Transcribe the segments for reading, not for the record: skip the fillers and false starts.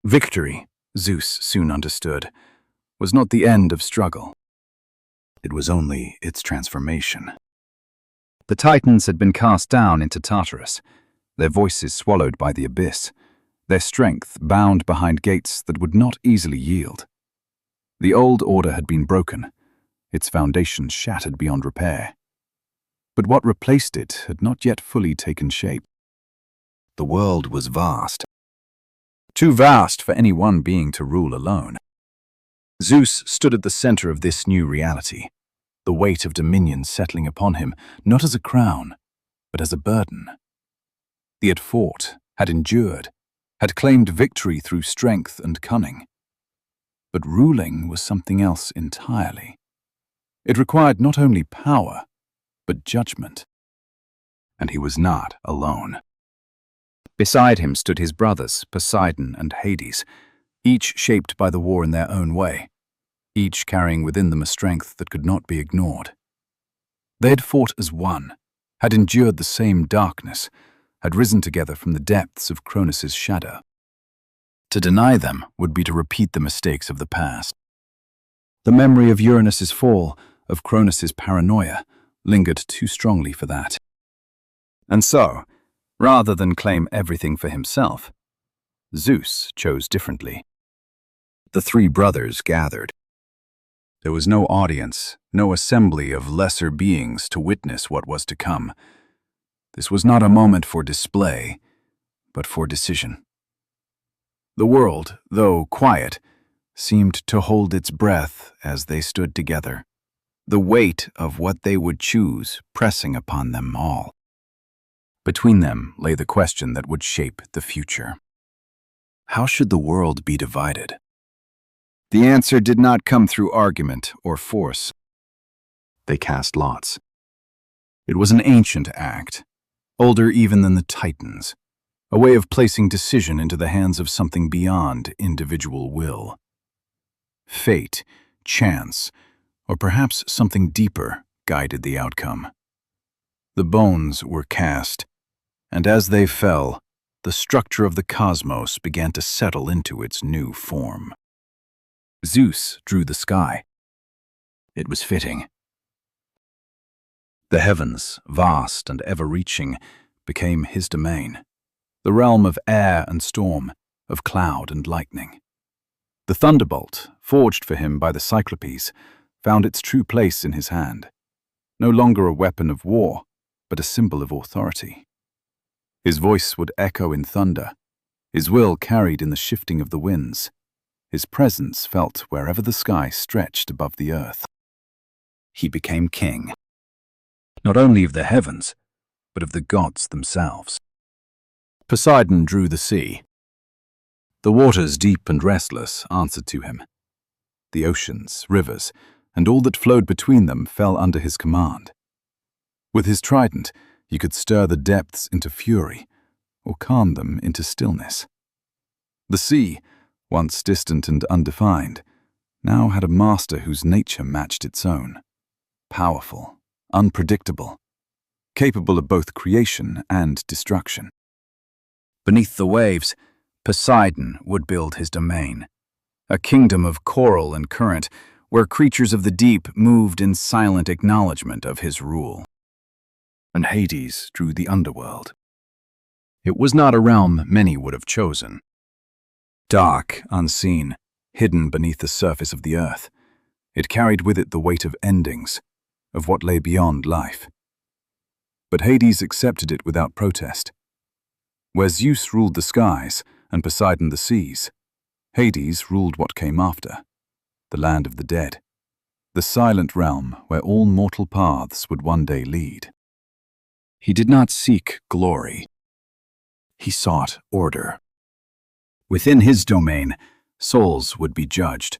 Victory, Zeus soon understood, was not the end of struggle. It was only its transformation. The Titans had been cast down into Tartarus, their voices swallowed by the abyss, their strength bound behind gates that would not easily yield. The old order had been broken, its foundations shattered beyond repair. But what replaced it had not yet fully taken shape. The world was vast. Too vast for any one being to rule alone. Zeus stood at the center of this new reality, the weight of dominion settling upon him not as a crown, but as a burden. He had fought, had endured, had claimed victory through strength and cunning. But ruling was something else entirely. It required not only power, but judgment. And he was not alone. Beside him stood his brothers, Poseidon and Hades, each shaped by the war in their own way, each carrying within them a strength that could not be ignored. They had fought as one, had endured the same darkness, had risen together from the depths of Cronus's shadow. To deny them would be to repeat the mistakes of the past. The memory of Uranus's fall, of Cronus's paranoia, lingered too strongly for that. And so, rather than claim everything for himself, Zeus chose differently. The three brothers gathered. There was no audience, no assembly of lesser beings to witness what was to come. This was not a moment for display, but for decision. The world, though quiet, seemed to hold its breath as they stood together, the weight of what they would choose pressing upon them all. Between them lay the question that would shape the future. How should the world be divided? The answer did not come through argument or force. They cast lots. It was an ancient act, older even than the Titans, a way of placing decision into the hands of something beyond individual will. Fate, chance, or perhaps something deeper guided the outcome. The bones were cast, and as they fell, the structure of the cosmos began to settle into its new form. Zeus drew the sky. It was fitting. The heavens, vast and ever-reaching, became his domain, the realm of air and storm, of cloud and lightning. The thunderbolt, forged for him by the Cyclopes, found its true place in his hand, no longer a weapon of war, but a symbol of authority. His voice would echo in thunder, his will carried in the shifting of the winds, his presence felt wherever the sky stretched above the earth. He became king, not only of the heavens, but of the gods themselves. Poseidon drew the sea. The waters, deep and restless, answered to him. The oceans, rivers, and all that flowed between them fell under his command. With his trident, he could stir the depths into fury, or calm them into stillness. The sea, once distant and undefined, now had a master whose nature matched its own, powerful, unpredictable, capable of both creation and destruction. Beneath the waves, Poseidon would build his domain, a kingdom of coral and current where creatures of the deep moved in silent acknowledgement of his rule. And Hades drew the underworld. It was not a realm many would have chosen. Dark, unseen, hidden beneath the surface of the earth, it carried with it the weight of endings, of what lay beyond life. But Hades accepted it without protest. Where Zeus ruled the skies and Poseidon the seas, Hades ruled what came after, the land of the dead, the silent realm where all mortal paths would one day lead. He did not seek glory. He sought order. Within his domain, souls would be judged,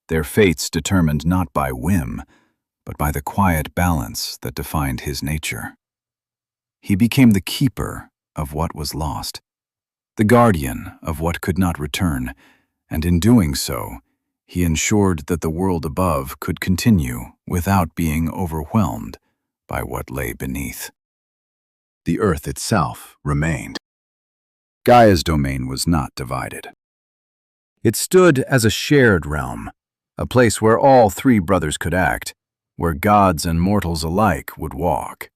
their fates determined not by whim, but by the quiet balance that defined his nature. He became the keeper of what was lost, the guardian of what could not return, and in doing so, he ensured that the world above could continue without being overwhelmed by what lay beneath. The earth itself remained. Gaia's domain was not divided. It stood as a shared realm, a place where all three brothers could act, where gods and mortals alike would walk,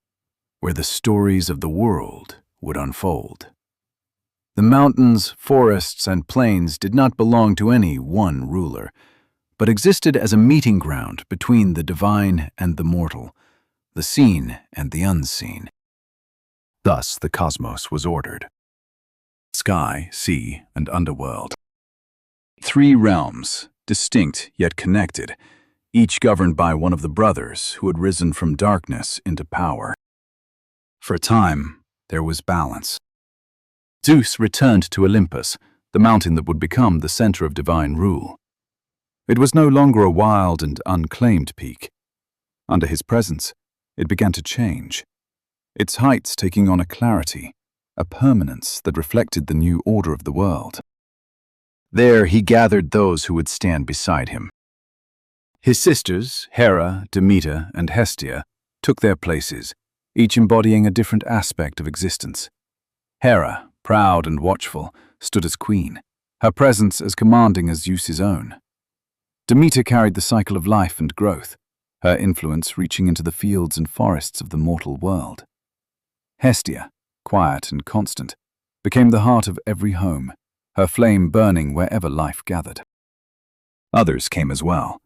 where the stories of the world would unfold. The mountains, forests, and plains did not belong to any one ruler, but existed as a meeting ground between the divine and the mortal, the seen and the unseen. Thus the cosmos was ordered. Sky, sea, and underworld. Three realms, distinct yet connected, each governed by one of the brothers who had risen from darkness into power. For a time, there was balance. Zeus returned to Olympus, the mountain that would become the center of divine rule. It was no longer a wild and unclaimed peak. Under his presence, it began to change, its heights taking on a clarity, a permanence that reflected the new order of the world. There he gathered those who would stand beside him. His sisters, Hera, Demeter, and Hestia, took their places, each embodying a different aspect of existence. Hera, proud and watchful, stood as queen, her presence as commanding as Zeus's own. Demeter carried the cycle of life and growth, her influence reaching into the fields and forests of the mortal world. Hestia, quiet and constant, became the heart of every home, her flame burning wherever life gathered. Others came as well.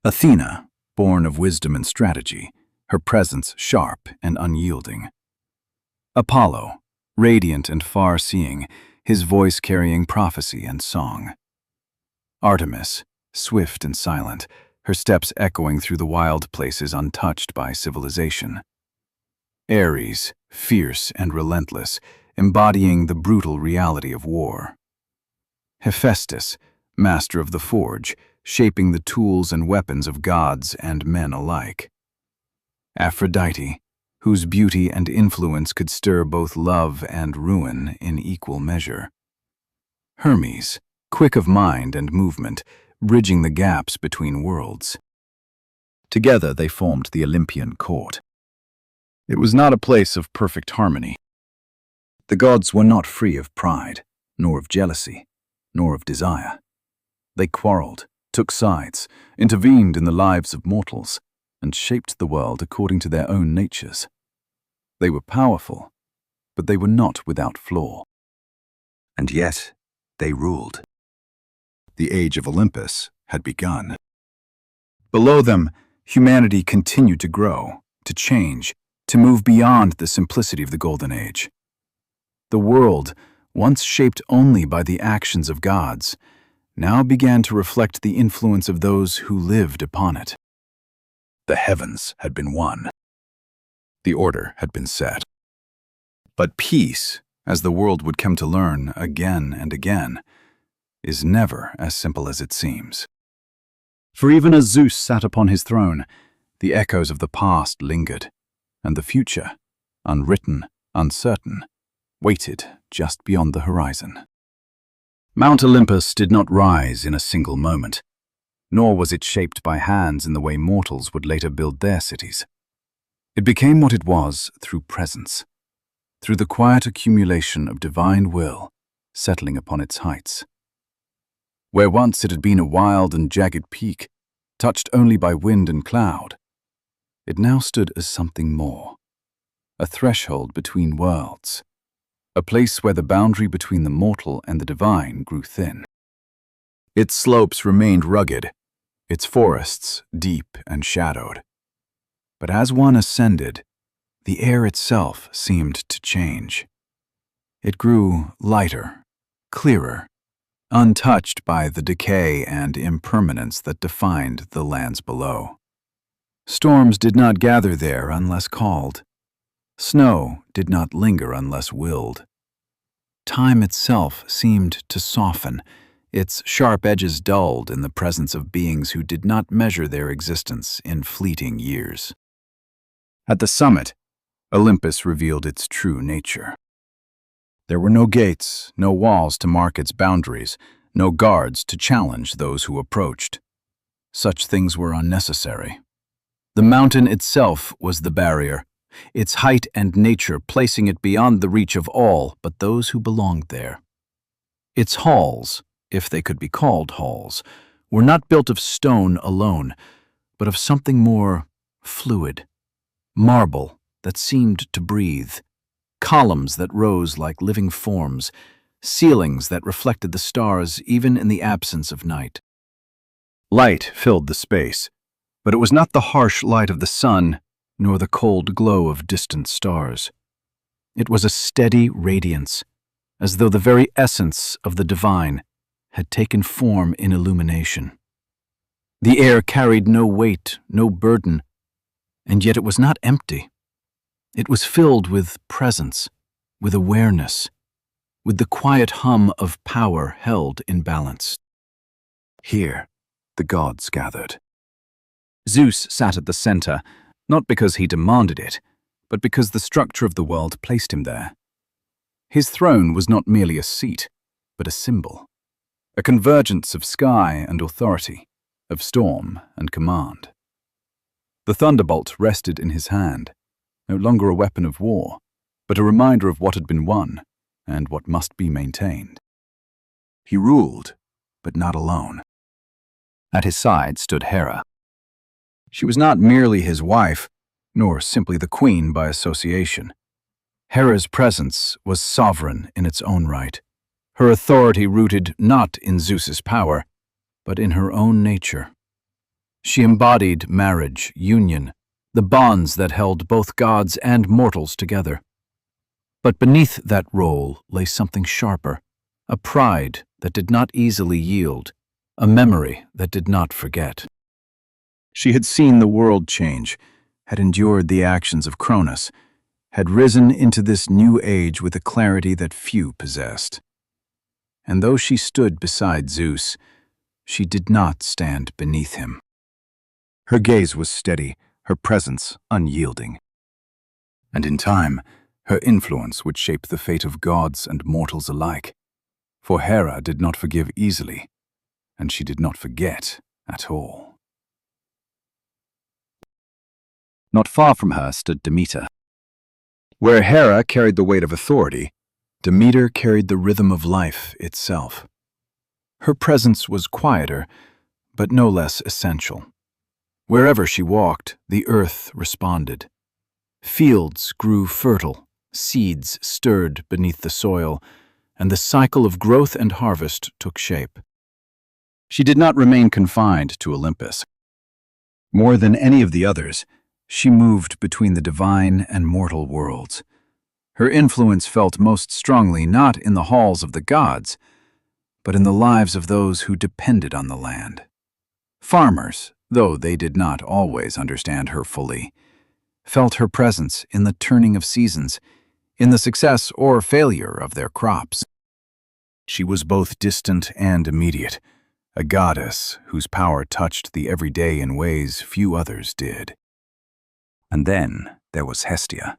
Athena, born of wisdom and strategy, her presence sharp and unyielding. Apollo, radiant and far-seeing, his voice carrying prophecy and song. Artemis, swift and silent, her steps echoing through the wild places untouched by civilization. Ares, fierce and relentless, embodying the brutal reality of war. Hephaestus, master of the forge, shaping the tools and weapons of gods and men alike. Aphrodite, whose beauty and influence could stir both love and ruin in equal measure. Hermes, quick of mind and movement, bridging the gaps between worlds. Together they formed the Olympian court. It was not a place of perfect harmony. The gods were not free of pride, nor of jealousy, nor of desire. They quarreled, took sides, intervened in the lives of mortals, and shaped the world according to their own natures. They were powerful, but they were not without flaw. And yet, they ruled. The age of Olympus had begun. Below them, humanity continued to grow, to change, to move beyond the simplicity of the Golden Age. The world, once shaped only by the actions of gods, now began to reflect the influence of those who lived upon it. The heavens had been won. The order had been set. But peace, as the world would come to learn again and again, is never as simple as it seems. For even as Zeus sat upon his throne, the echoes of the past lingered, and the future, unwritten, uncertain, waited just beyond the horizon. Mount Olympus did not rise in a single moment, nor was it shaped by hands in the way mortals would later build their cities. It became what it was through presence, through the quiet accumulation of divine will settling upon its heights. Where once it had been a wild and jagged peak, touched only by wind and cloud, it now stood as something more, a threshold between worlds, a place where the boundary between the mortal and the divine grew thin. Its slopes remained rugged, its forests deep and shadowed. But as one ascended, the air itself seemed to change. It grew lighter, clearer, untouched by the decay and impermanence that defined the lands below. Storms did not gather there unless called. Snow did not linger unless willed. Time itself seemed to soften, its sharp edges dulled in the presence of beings who did not measure their existence in fleeting years. At the summit, Olympus revealed its true nature. There were no gates, no walls to mark its boundaries, no guards to challenge those who approached. Such things were unnecessary. The mountain itself was the barrier, its height and nature placing it beyond the reach of all but those who belonged there. Its halls, if they could be called halls, were not built of stone alone, but of something more fluid. Marble that seemed to breathe, columns that rose like living forms, ceilings that reflected the stars even in the absence of night. Light filled the space, but it was not the harsh light of the sun, nor the cold glow of distant stars. It was a steady radiance, as though the very essence of the divine had taken form in illumination. The air carried no weight, no burden, and yet it was not empty. It was filled with presence, with awareness, with the quiet hum of power held in balance. Here, the gods gathered. Zeus sat at the center, not because he demanded it, but because the structure of the world placed him there. His throne was not merely a seat, but a symbol, a convergence of sky and authority, of storm and command. The thunderbolt rested in his hand, no longer a weapon of war, but a reminder of what had been won and what must be maintained. He ruled, but not alone. At his side stood Hera. She was not merely his wife, nor simply the queen by association. Hera's presence was sovereign in its own right, her authority rooted not in Zeus's power, but in her own nature. She embodied marriage, union, the bonds that held both gods and mortals together. But beneath that role lay something sharper, a pride that did not easily yield, a memory that did not forget. She had seen the world change, had endured the actions of Cronus, had risen into this new age with a clarity that few possessed. And though she stood beside Zeus, she did not stand beneath him. Her gaze was steady, her presence unyielding. And in time, her influence would shape the fate of gods and mortals alike. For Hera did not forgive easily, and she did not forget at all. Not far from her stood Demeter. Where Hera carried the weight of authority, Demeter carried the rhythm of life itself. Her presence was quieter, but no less essential. Wherever she walked, the earth responded. Fields grew fertile, seeds stirred beneath the soil, and the cycle of growth and harvest took shape. She did not remain confined to Olympus. More than any of the others, she moved between the divine and mortal worlds. Her influence felt most strongly not in the halls of the gods, but in the lives of those who depended on the land. Farmers, though they did not always understand her fully, felt her presence in the turning of seasons, in the success or failure of their crops. She was both distant and immediate, a goddess whose power touched the everyday in ways few others did. And then there was Hestia.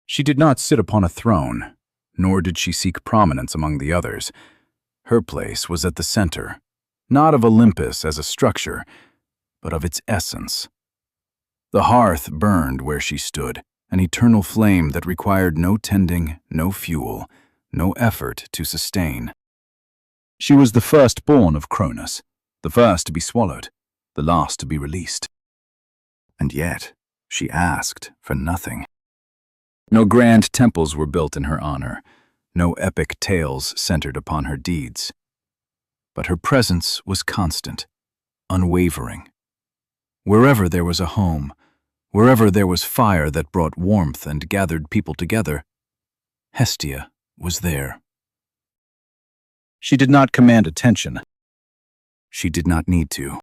She did not sit upon a throne, nor did she seek prominence among the others. Her place was at the center, not of Olympus as a structure, but of its essence. The hearth burned where she stood, an eternal flame that required no tending, no fuel, no effort to sustain. She was the firstborn of Cronus, the first to be swallowed, the last to be released. And yet, she asked for nothing. No grand temples were built in her honor, no epic tales centered upon her deeds. But her presence was constant, unwavering. Wherever there was a home, wherever there was fire that brought warmth and gathered people together, Hestia was there. She did not command attention. She did not need to.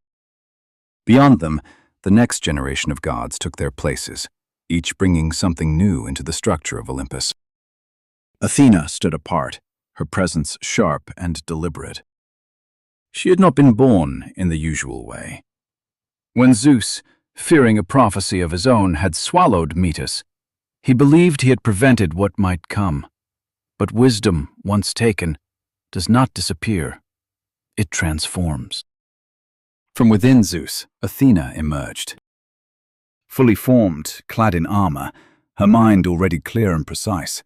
Beyond them, the next generation of gods took their places, each bringing something new into the structure of Olympus. Athena stood apart, her presence sharp and deliberate. She had not been born in the usual way. When Zeus, fearing a prophecy of his own, had swallowed Metis, he believed he had prevented what might come. But wisdom, once taken, does not disappear. It transforms. From within Zeus, Athena emerged. Fully formed, clad in armor, her mind already clear and precise,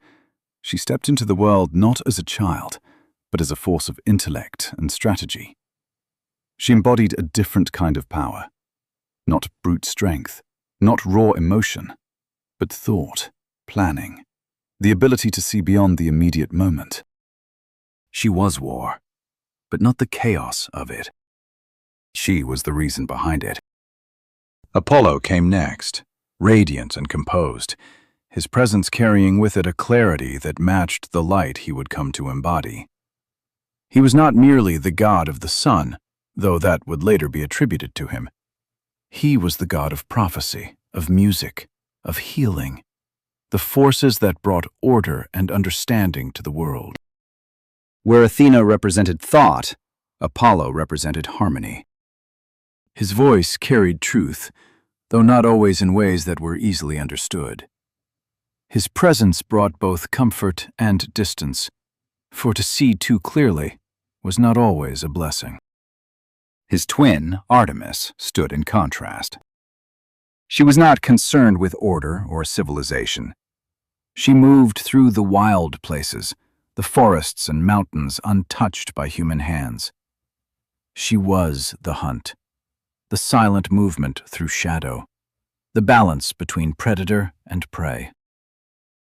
she stepped into the world not as a child, but as a force of intellect and strategy. She embodied a different kind of power, not brute strength, not raw emotion, but thought, planning, the ability to see beyond the immediate moment. She was war, but not the chaos of it. She was the reason behind it. Apollo came next, radiant and composed, his presence carrying with it a clarity that matched the light he would come to embody. He was not merely the god of the sun, though that would later be attributed to him. He was the god of prophecy, of music, of healing, the forces that brought order and understanding to the world. Where Athena represented thought, Apollo represented harmony. His voice carried truth, though not always in ways that were easily understood. His presence brought both comfort and distance, for to see too clearly was not always a blessing. His twin, Artemis, stood in contrast. She was not concerned with order or civilization. She moved through the wild places, the forests and mountains untouched by human hands. She was the hunt, the silent movement through shadow, the balance between predator and prey.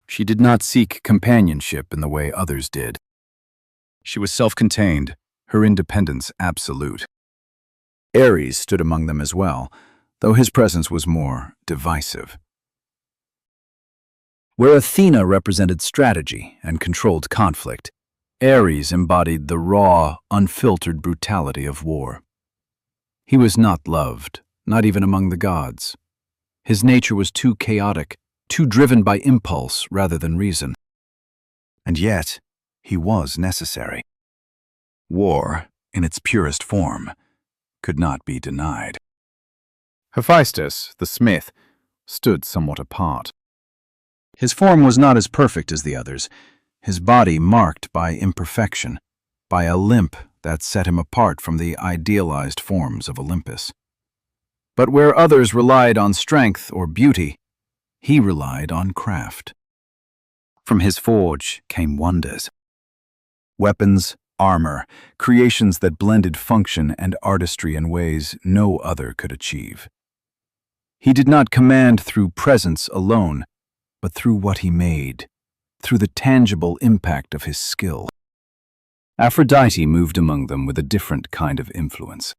She did not seek companionship in the way others did. She was self-contained, her independence absolute. Ares stood among them as well, though his presence was more divisive. Where Athena represented strategy and controlled conflict, Ares embodied the raw, unfiltered brutality of war. He was not loved, not even among the gods. His nature was too chaotic, too driven by impulse rather than reason. And yet, he was necessary. War, in its purest form, could not be denied. Hephaestus, the smith, stood somewhat apart. His form was not as perfect as the others, his body marked by imperfection, by a limp that set him apart from the idealized forms of Olympus. But where others relied on strength or beauty, he relied on craft. From his forge came wonders. Weapons, armor, creations that blended function and artistry in ways no other could achieve. He did not command through presence alone, but through what he made, through the tangible impact of his skill. Aphrodite moved among them with a different kind of influence.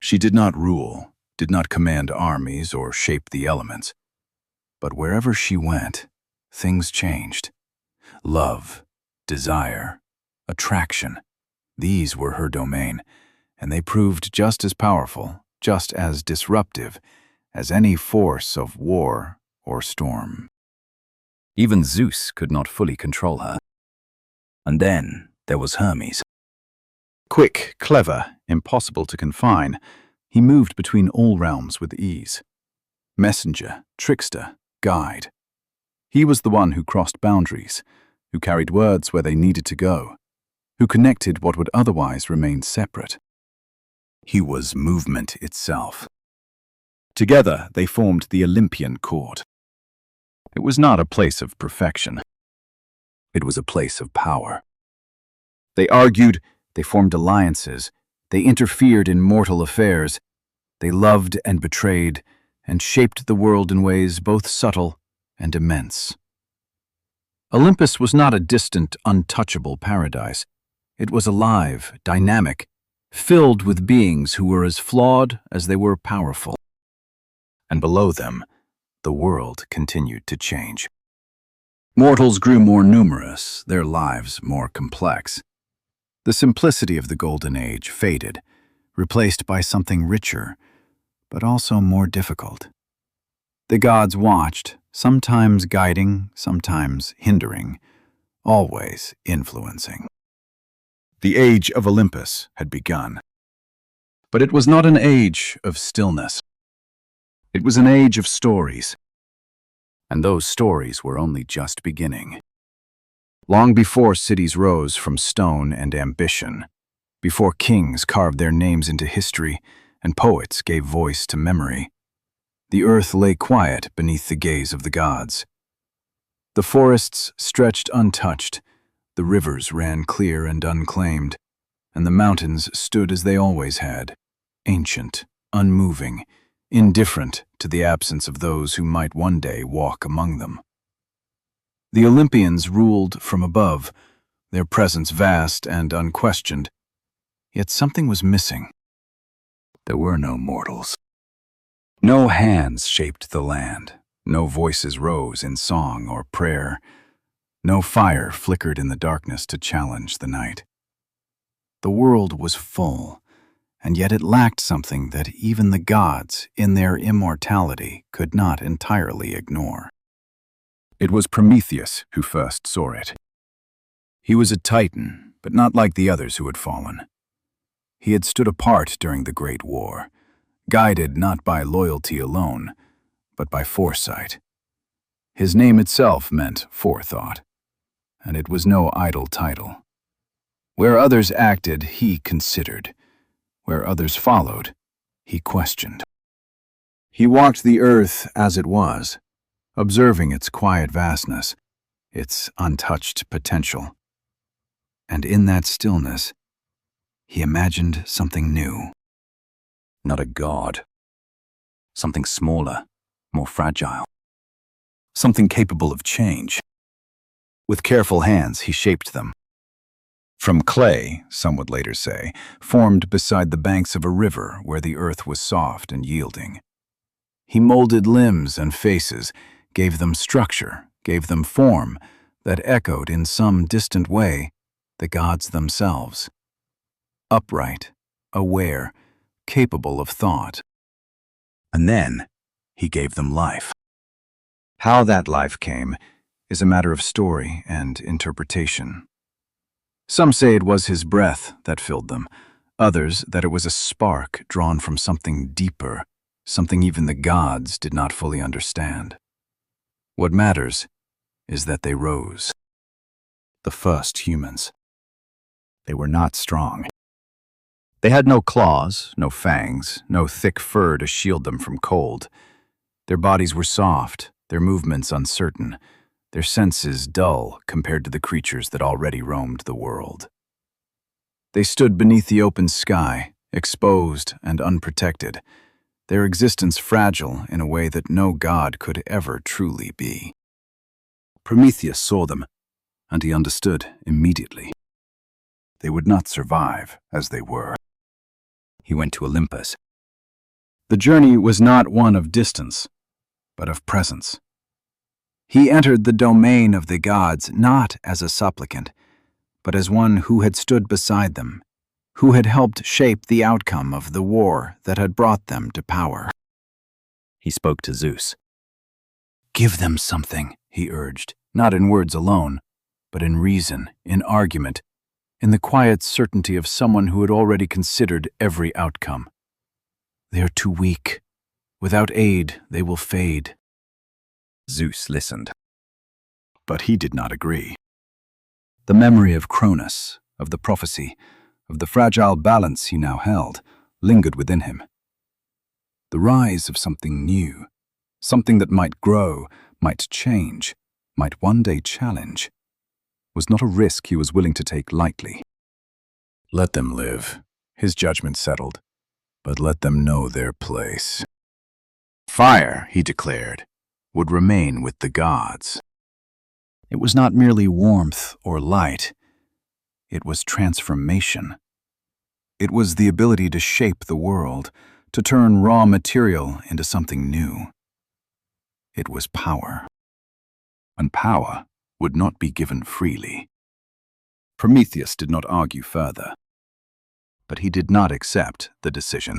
She did not rule, did not command armies or shape the elements. But wherever she went, things changed. Love, desire, attraction, these were her domain, and they proved just as powerful, just as disruptive, as any force of war or storm. Even Zeus could not fully control her. And then there was Hermes. Quick, clever, impossible to confine, he moved between all realms with ease. Messenger, trickster, guide. He was the one who crossed boundaries, who carried words where they needed to go, who connected what would otherwise remain separate. He was movement itself. Together they formed the Olympian court. It was not a place of perfection. It was a place of power. They argued, they formed alliances, they interfered in mortal affairs, they loved and betrayed, and shaped the world in ways both subtle and immense. Olympus was not a distant, untouchable paradise. It was alive, dynamic, filled with beings who were as flawed as they were powerful. And below them, the world continued to change. Mortals grew more numerous, their lives more complex. The simplicity of the Golden Age faded, replaced by something richer, but also more difficult. The gods watched, sometimes guiding, sometimes hindering, always influencing. The age of Olympus had begun. But it was not an age of stillness. It was an age of stories. And those stories were only just beginning. Long before cities rose from stone and ambition, before kings carved their names into history and poets gave voice to memory, the earth lay quiet beneath the gaze of the gods. The forests stretched untouched, The rivers ran clear and unclaimed, and the mountains stood as they always had, ancient, unmoving, indifferent to the absence of those who might one day walk among them. The Olympians ruled from above, their presence vast and unquestioned, yet something was missing. There were no mortals. No hands shaped the land, no voices rose in song or prayer, no fire flickered in the darkness to challenge the night. The world was full, and yet it lacked something that even the gods, in their immortality, could not entirely ignore. It was Prometheus who first saw it. He was a titan, but not like the others who had fallen. He had stood apart during the Great War, guided not by loyalty alone, but by foresight. His name itself meant forethought, and it was no idle title. Where others acted, he considered. Where others followed, he questioned. He walked the earth as it was, observing its quiet vastness, its untouched potential. And in that stillness, he imagined something new. Not a god. Something smaller, more fragile. Something capable of change. With careful hands, he shaped them. From clay, some would later say, formed beside the banks of a river where the earth was soft and yielding. He molded limbs and faces, gave them structure, gave them form that echoed in some distant way the gods themselves. Upright, aware, capable of thought. And then he gave them life. How that life came is a matter of story and interpretation. Some say it was his breath that filled them, others that it was a spark drawn from something deeper, something even the gods did not fully understand. What matters is that they rose. The first humans. They were not strong. They had no claws, no fangs, no thick fur to shield them from cold. Their bodies were soft, their movements uncertain, their senses dull compared to the creatures that already roamed the world. They stood beneath the open sky, exposed and unprotected, their existence fragile in a way that no god could ever truly be. Prometheus saw them, and he understood immediately. They would not survive as they were. He went to Olympus. The journey was not one of distance, but of presence. He entered the domain of the gods not as a supplicant, but as one who had stood beside them, who had helped shape the outcome of the war that had brought them to power. He spoke to Zeus. "Give them something," he urged, not in words alone, but in reason, in argument, in the quiet certainty of someone who had already considered every outcome. "They are too weak. Without aid, they will fade." Zeus listened. But he did not agree. The memory of Cronus, of the prophecy, of the fragile balance he now held, lingered within him. The rise of something new, something that might grow, might change, might one day challenge, was not a risk he was willing to take lightly. Let them live, his judgment settled, but let them know their place. Fire, he declared, would remain with the gods. It was not merely warmth or light. It was transformation. It was the ability to shape the world, to turn raw material into something new. It was power. And power would not be given freely. Prometheus did not argue further. But he did not accept the decision.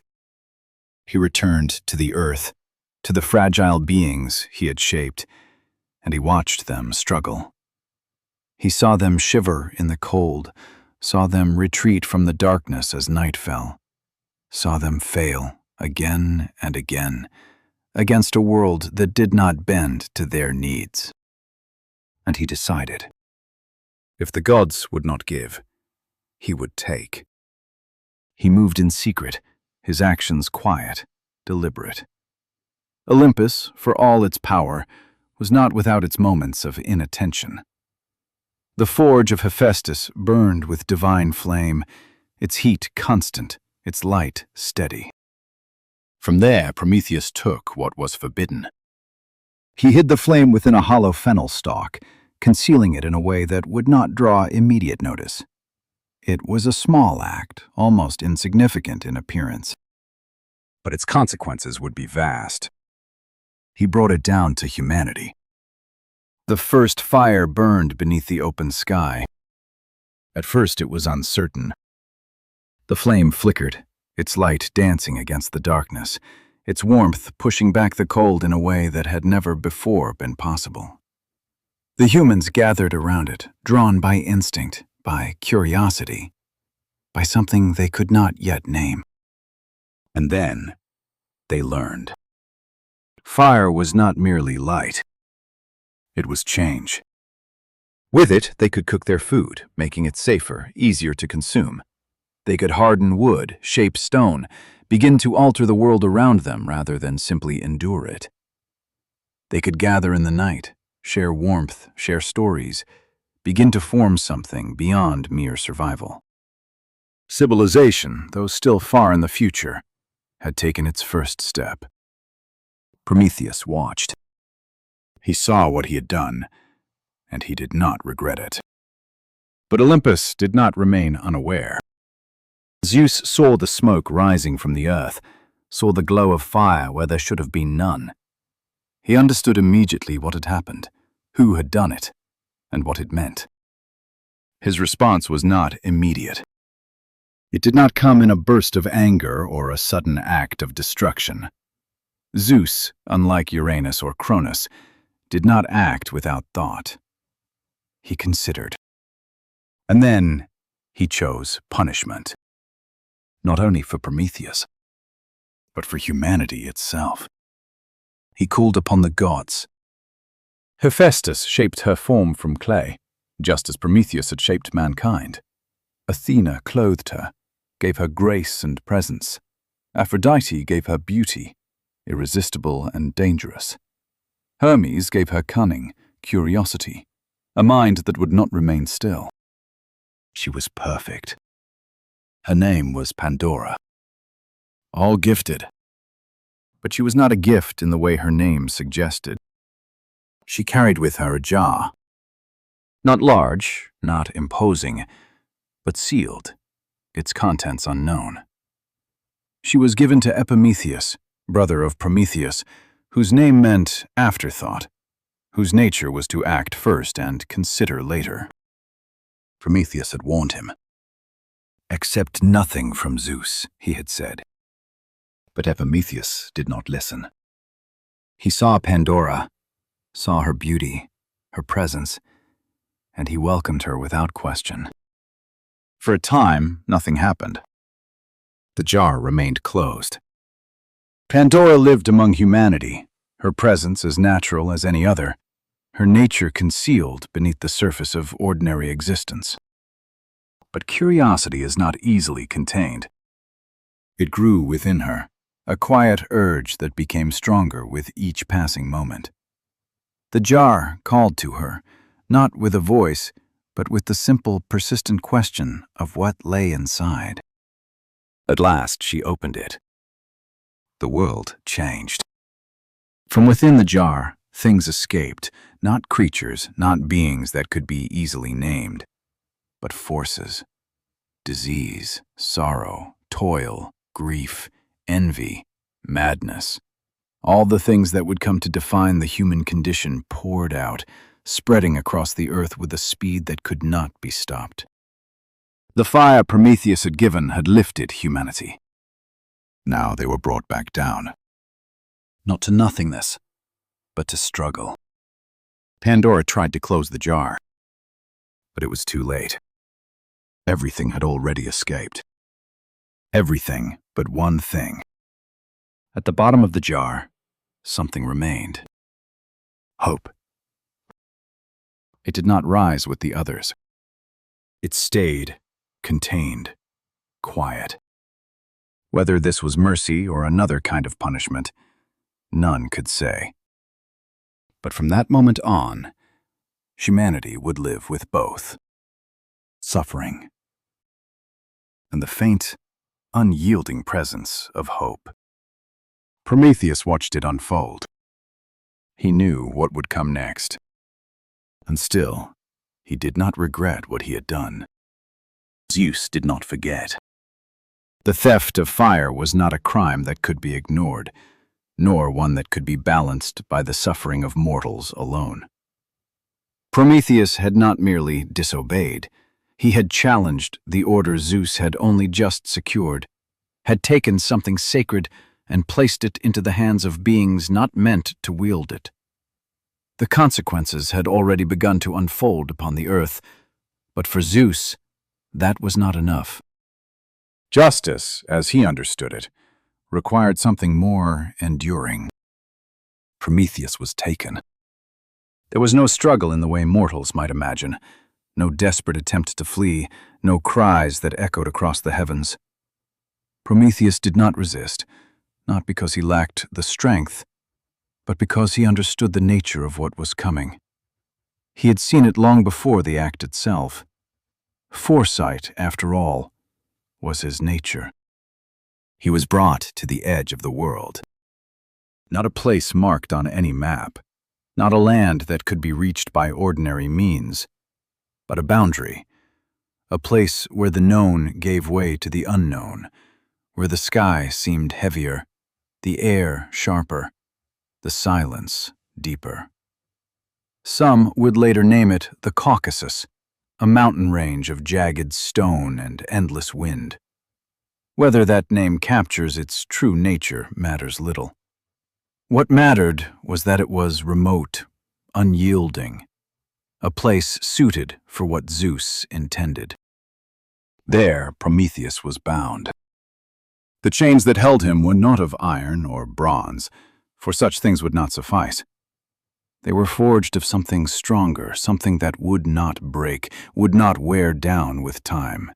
He returned to the earth, to the fragile beings he had shaped, and he watched them struggle. He saw them shiver in the cold, saw them retreat from the darkness as night fell, saw them fail again and again against a world that did not bend to their needs. And he decided, if the gods would not give, he would take. He moved in secret, his actions quiet, deliberate. Olympus, for all its power, was not without its moments of inattention. The forge of Hephaestus burned with divine flame, its heat constant, its light steady. From there, Prometheus took what was forbidden. He hid the flame within a hollow fennel stalk, concealing it in a way that would not draw immediate notice. It was a small act, almost insignificant in appearance, but its consequences would be vast. He brought it down to humanity. The first fire burned beneath the open sky. At first it was uncertain. The flame flickered, its light dancing against the darkness, its warmth pushing back the cold in a way that had never before been possible. The humans gathered around it, drawn by instinct, by curiosity, by something they could not yet name. And then they learned. Fire was not merely light. It was change. With it, they could cook their food, making it safer, easier to consume. They could harden wood, shape stone, begin to alter the world around them rather than simply endure it. They could gather in the night, share warmth, share stories, begin to form something beyond mere survival. Civilization, though still far in the future, had taken its first step. Prometheus watched. He saw what he had done, and he did not regret it. But Olympus did not remain unaware. Zeus saw the smoke rising from the earth, saw the glow of fire where there should have been none. He understood immediately what had happened, who had done it, and what it meant. His response was not immediate. It did not come in a burst of anger or a sudden act of destruction. Zeus, unlike Uranus or Cronus, did not act without thought. He considered. And then he chose punishment. Not only for Prometheus, but for humanity itself. He called upon the gods. Hephaestus shaped her form from clay, just as Prometheus had shaped mankind. Athena clothed her, gave her grace and presence. Aphrodite gave her beauty, irresistible and dangerous. Hermes gave her cunning, curiosity, a mind that would not remain still. She was perfect. Her name was Pandora. All gifted. But she was not a gift in the way her name suggested. She carried with her a jar. Not large, not imposing, but sealed, its contents unknown. She was given to Epimetheus, brother of Prometheus, whose name meant afterthought, whose nature was to act first and consider later. Prometheus had warned him. "Accept nothing from Zeus," he had said. But Epimetheus did not listen. He saw Pandora, saw her beauty, her presence, and he welcomed her without question. For a time, nothing happened. The jar remained closed. Pandora lived among humanity, her presence as natural as any other, her nature concealed beneath the surface of ordinary existence. But curiosity is not easily contained. It grew within her, a quiet urge that became stronger with each passing moment. The jar called to her, not with a voice, but with the simple, persistent question of what lay inside. At last she opened it. The world changed. From within the jar, things escaped, not creatures, not beings that could be easily named, but forces. Disease, sorrow, toil, grief, envy, madness. All the things that would come to define the human condition poured out, spreading across the earth with a speed that could not be stopped. The fire Prometheus had given had lifted humanity. Now they were brought back down. Not to nothingness, but to struggle. Pandora tried to close the jar, but it was too late. Everything had already escaped. Everything but one thing. At the bottom of the jar, something remained. Hope. It did not rise with the others. It stayed, contained, quiet. Whether this was mercy or another kind of punishment, none could say. But from that moment on, humanity would live with both suffering and the faint, unyielding presence of hope. Prometheus watched it unfold. He knew what would come next. And still, he did not regret what he had done. Zeus did not forget. The theft of fire was not a crime that could be ignored, nor one that could be balanced by the suffering of mortals alone. Prometheus had not merely disobeyed. He had challenged the order Zeus had only just secured, had taken something sacred and placed it into the hands of beings not meant to wield it. The consequences had already begun to unfold upon the earth, but for Zeus, that was not enough. Justice, as he understood it, required something more enduring. Prometheus was taken. There was no struggle in the way mortals might imagine, no desperate attempt to flee, no cries that echoed across the heavens. Prometheus did not resist, not because he lacked the strength, but because he understood the nature of what was coming. He had seen it long before the act itself. Foresight, after all, was his nature. He was brought to the edge of the world. Not a place marked on any map, not a land that could be reached by ordinary means, but a boundary, a place where the known gave way to the unknown, where the sky seemed heavier, the air sharper, the silence deeper. Some would later name it the Caucasus, a mountain range of jagged stone and endless wind. Whether that name captures its true nature matters little. What mattered was that it was remote, unyielding, a place suited for what Zeus intended. There, Prometheus was bound. The chains that held him were not of iron or bronze, for such things would not suffice. They were forged of something stronger, something that would not break, would not wear down with time.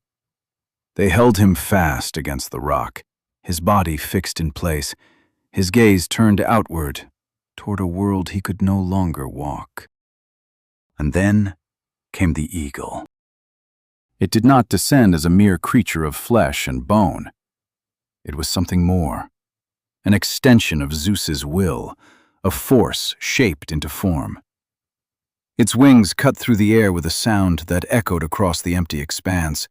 They held him fast against the rock, his body fixed in place, his gaze turned outward, toward a world he could no longer walk. And then came the eagle. It did not descend as a mere creature of flesh and bone. It was something more, an extension of Zeus's will, a force shaped into form. Its wings cut through the air with a sound that echoed across the empty expanse,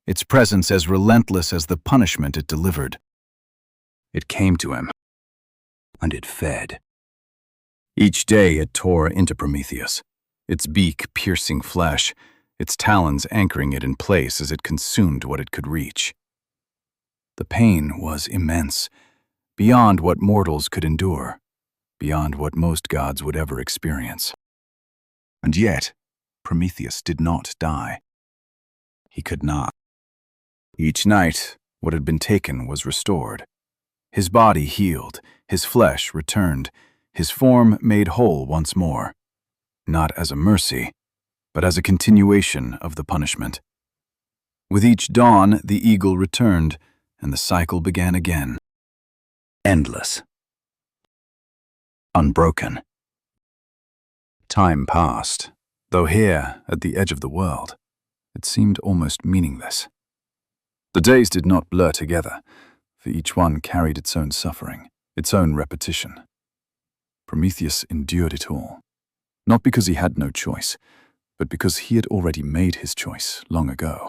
its presence as relentless as the punishment it delivered. It came to him, and it fed. Each day it tore into Prometheus, its beak piercing flesh, its talons anchoring it in place as it consumed what it could reach. The pain was immense, beyond what mortals could endure, beyond what most gods would ever experience. And yet, Prometheus did not die. He could not. Each night, what had been taken was restored. His body healed, his flesh returned, his form made whole once more, not as a mercy, but as a continuation of the punishment. With each dawn, the eagle returned, and the cycle began again. Endless. Unbroken. Time passed, though here, at the edge of the world, it seemed almost meaningless. The days did not blur together, for each one carried its own suffering, its own repetition. Prometheus endured it all, not because he had no choice, but because he had already made his choice long ago.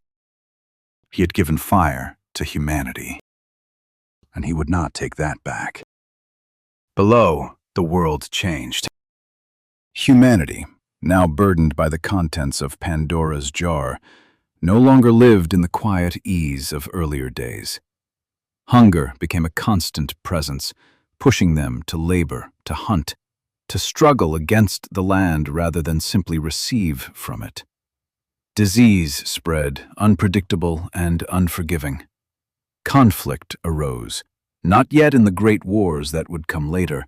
He had given fire to humanity, and he would not take that back. Below, the world changed. Humanity, now burdened by the contents of Pandora's jar, no longer lived in the quiet ease of earlier days. Hunger became a constant presence, pushing them to labor, to hunt, to struggle against the land rather than simply receive from it. Disease spread, unpredictable and unforgiving. Conflict arose, not yet in the great wars that would come later,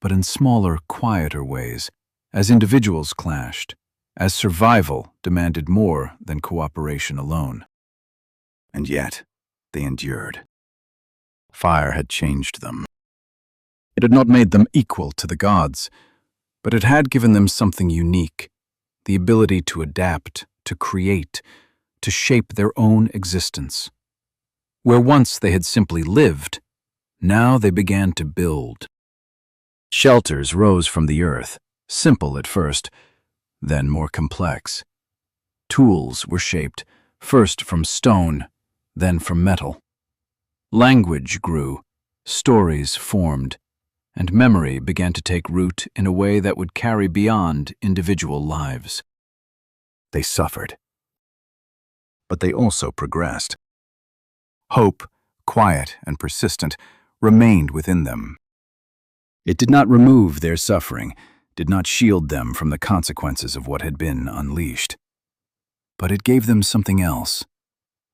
but in smaller, quieter ways, as individuals clashed, as survival demanded more than cooperation alone. And yet, they endured. Fire had changed them. It had not made them equal to the gods, but it had given them something unique, the ability to adapt, to create, to shape their own existence. Where once they had simply lived, now they began to build. Shelters rose from the earth, simple at first, then more complex. Tools were shaped, first from stone, then from metal. Language grew, stories formed, and memory began to take root in a way that would carry beyond individual lives. They suffered, but they also progressed. Hope, quiet and persistent, remained within them. It did not remove their suffering, did not shield them from the consequences of what had been unleashed. But it gave them something else,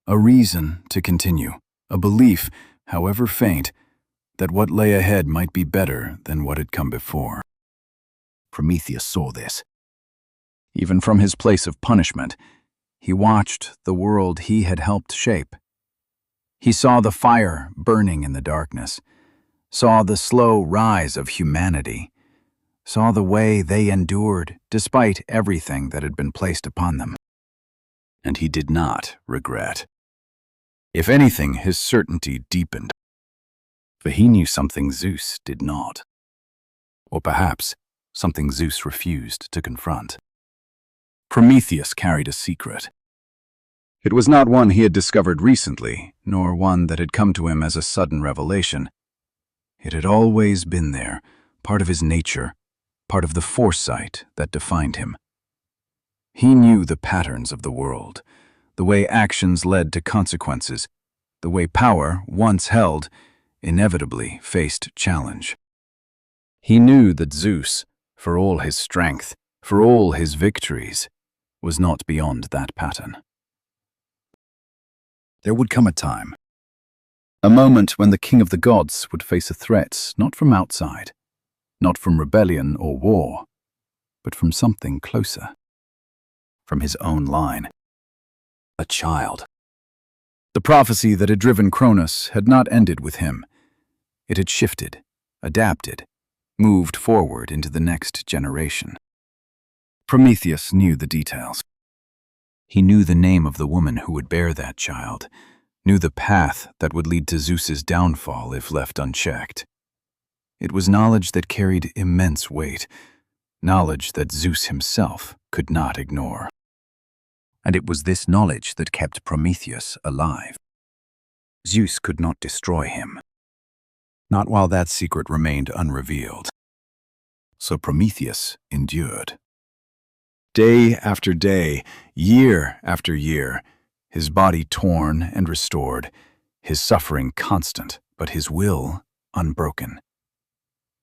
a reason to continue, a belief, however faint, that what lay ahead might be better than what had come before. Prometheus saw this. Even from his place of punishment, he watched the world he had helped shape. He saw the fire burning in the darkness, saw the slow rise of humanity, saw the way they endured despite everything that had been placed upon them. And he did not regret. If anything, his certainty deepened, for he knew something Zeus did not. Or perhaps something Zeus refused to confront. Prometheus carried a secret. It was not one he had discovered recently, nor one that had come to him as a sudden revelation. It had always been there, part of his nature, part of the foresight that defined him. He knew the patterns of the world, the way actions led to consequences, the way power, once held, inevitably faced challenge. He knew that Zeus, for all his strength, for all his victories, was not beyond that pattern. There would come a time, a moment when the king of the gods would face a threat not from outside, not from rebellion or war, but from something closer, from his own line, a child. The prophecy that had driven Cronus had not ended with him. It had shifted, adapted, moved forward into the next generation. Prometheus knew the details. He knew the name of the woman who would bear that child, knew the path that would lead to Zeus's downfall if left unchecked. It was knowledge that carried immense weight, knowledge that Zeus himself could not ignore. And it was this knowledge that kept Prometheus alive. Zeus could not destroy him, not while that secret remained unrevealed. So Prometheus endured. Day after day, year after year, his body torn and restored, his suffering constant, but his will unbroken.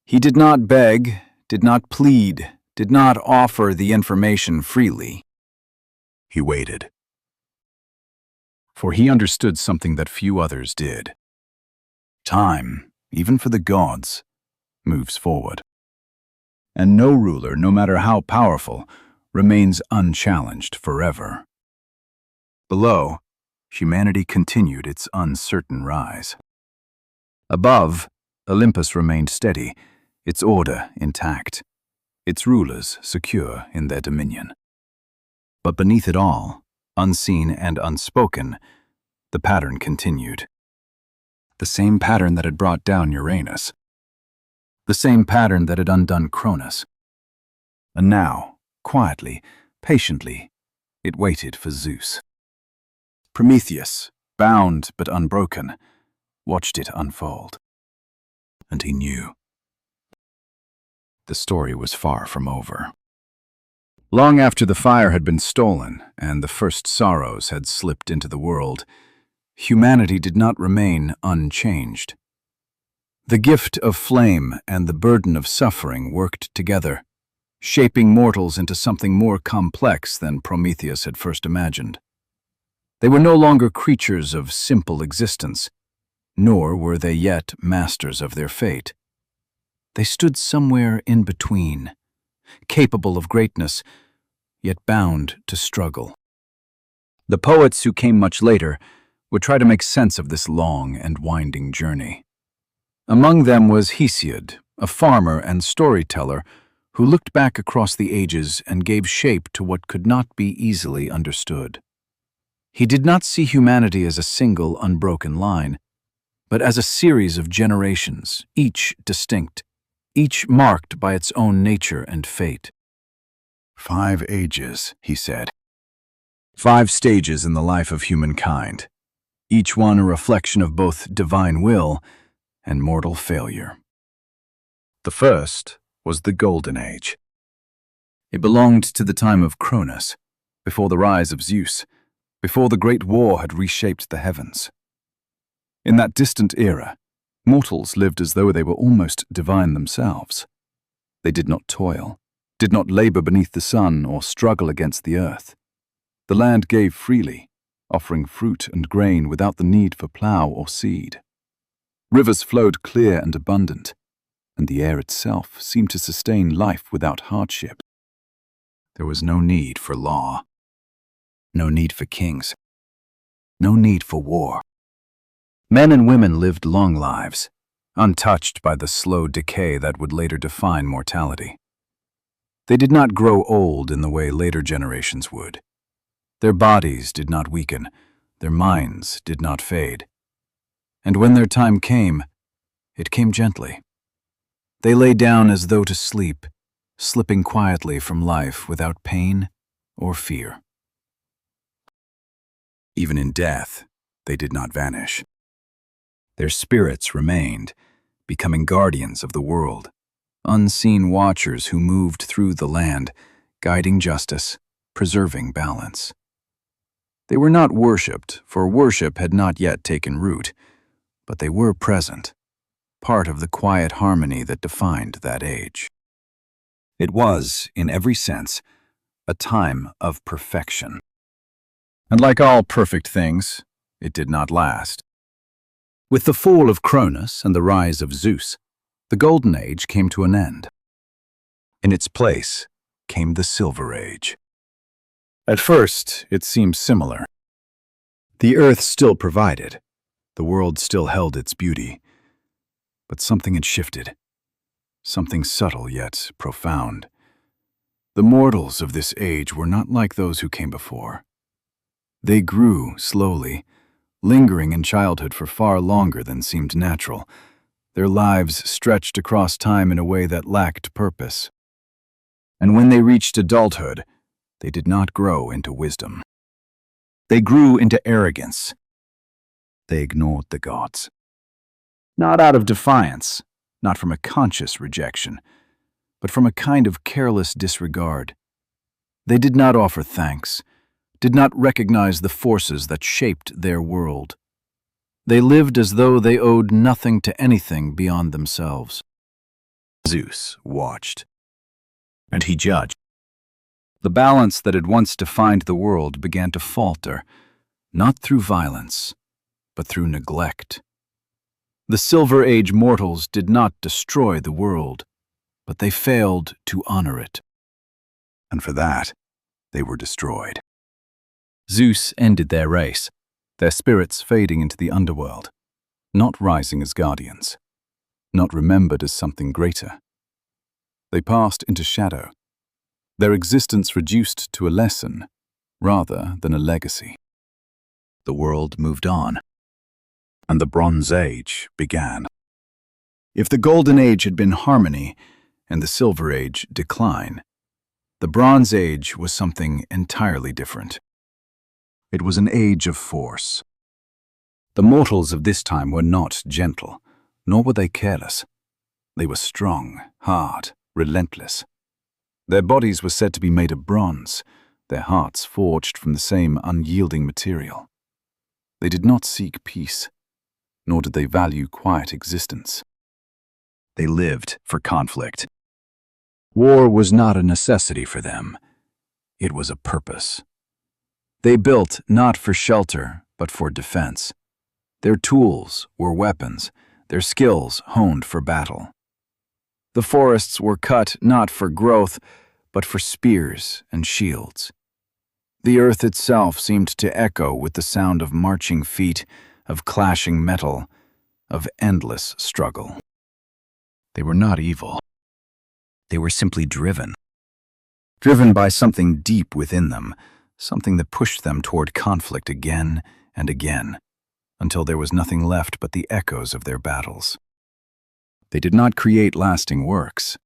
He did not beg, did not plead, did not offer the information freely. He waited. For he understood something that few others did. Time, even for the gods, moves forward. And no ruler, no matter how powerful, remains unchallenged forever. Below, humanity continued its uncertain rise. Above, Olympus remained steady, its order intact, its rulers secure in their dominion. But beneath it all, unseen and unspoken, the pattern continued. The same pattern that had brought down Uranus. The same pattern that had undone Cronus. And now, quietly, patiently, it waited for Zeus. Prometheus, bound but unbroken, watched it unfold. And he knew. The story was far from over. Long after the fire had been stolen and the first sorrows had slipped into the world, humanity did not remain unchanged. The gift of flame and the burden of suffering worked together, shaping mortals into something more complex than Prometheus had first imagined. They were no longer creatures of simple existence, nor were they yet masters of their fate. They stood somewhere in between, capable of greatness, yet bound to struggle. The poets who came much later would try to make sense of this long and winding journey. Among them was Hesiod, a farmer and storyteller who looked back across the ages and gave shape to what could not be easily understood. He did not see humanity as a single, unbroken line, but as a series of generations, each distinct, each marked by its own nature and fate. 5 ages, he said. 5 stages in the life of humankind, each one a reflection of both divine will and mortal failure. The first was the Golden Age. It belonged to the time of Cronus, before the rise of Zeus, before the Great War had reshaped the heavens. In that distant era, mortals lived as though they were almost divine themselves. They did not toil, did not labor beneath the sun or struggle against the earth. The land gave freely, offering fruit and grain without the need for plow or seed. Rivers flowed clear and abundant, and the air itself seemed to sustain life without hardship. There was no need for law, no need for kings, no need for war. Men and women lived long lives, untouched by the slow decay that would later define mortality. They did not grow old in the way later generations would. Their bodies did not weaken, their minds did not fade. And when their time came, it came gently. They lay down as though to sleep, slipping quietly from life without pain or fear. Even in death, they did not vanish. Their spirits remained, becoming guardians of the world, unseen watchers who moved through the land, guiding justice, preserving balance. They were not worshipped, for worship had not yet taken root, but they were present, part of the quiet harmony that defined that age. It was, in every sense, a time of perfection. And like all perfect things, it did not last. With the fall of Cronus and the rise of Zeus, the Golden Age came to an end. In its place came the Silver Age. At first, it seemed similar. The earth still provided, the world still held its beauty, but something had shifted, something subtle yet profound. The mortals of this age were not like those who came before. They grew slowly, lingering in childhood for far longer than seemed natural. Their lives stretched across time in a way that lacked purpose. And when they reached adulthood, they did not grow into wisdom. They grew into arrogance. They ignored the gods. Not out of defiance, not from a conscious rejection, but from a kind of careless disregard. They did not offer thanks, did not recognize the forces that shaped their world. They lived as though they owed nothing to anything beyond themselves. Zeus watched, and he judged. The balance that had once defined the world began to falter, not through violence, but through neglect. The Silver Age mortals did not destroy the world, but they failed to honor it. And for that, they were destroyed. Zeus ended their race, their spirits fading into the underworld, not rising as guardians, not remembered as something greater. They passed into shadow, their existence reduced to a lesson rather than a legacy. The world moved on, and the Bronze Age began. If the Golden Age had been harmony and the Silver Age decline, the Bronze Age was something entirely different. It was an age of force. The mortals of this time were not gentle, nor were they careless. They were strong, hard, relentless. Their bodies were said to be made of bronze, their hearts forged from the same unyielding material. They did not seek peace, nor did they value quiet existence. They lived for conflict. War was not a necessity for them. It was a purpose. They built not for shelter, but for defense. Their tools were weapons, their skills honed for battle. The forests were cut not for growth, but for spears and shields. The earth itself seemed to echo with the sound of marching feet, of clashing metal, of endless struggle. They were not evil. They were simply driven. Driven by something deep within them, something that pushed them toward conflict again and again, until there was nothing left but the echoes of their battles. They did not create lasting works.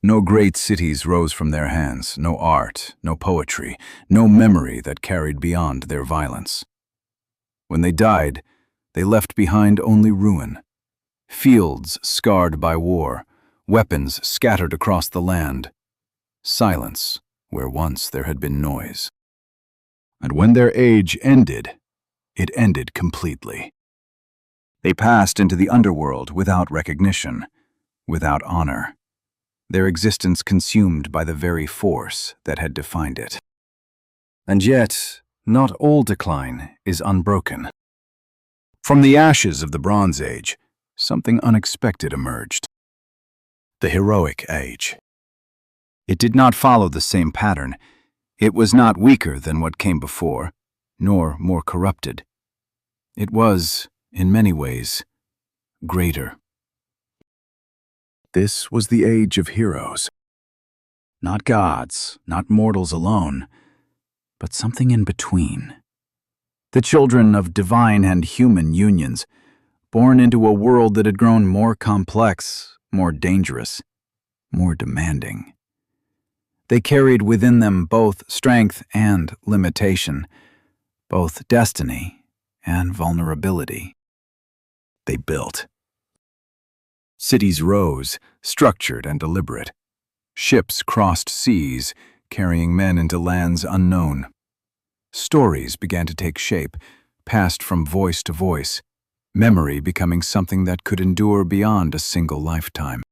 No great cities rose from their hands, no art, no poetry, no memory that carried beyond their violence. When they died, they left behind only ruin. Fields scarred by war, weapons scattered across the land, silence where once there had been noise. And when their age ended, it ended completely. They passed into the underworld without recognition, without honor, their existence consumed by the very force that had defined it. And yet, not all decline is unbroken. From the ashes of the Bronze Age, something unexpected emerged. The Heroic Age. It did not follow the same pattern. It was not weaker than what came before, nor more corrupted. It was, in many ways, greater. This was the age of heroes. Not gods, not mortals alone, but something in between. The children of divine and human unions, born into a world that had grown more complex, more dangerous, more demanding. They carried within them both strength and limitation, both destiny and vulnerability. They built. Cities rose, structured and deliberate. Ships crossed seas, carrying men into lands unknown. Stories began to take shape, passed from voice to voice, memory becoming something that could endure beyond a single lifetime.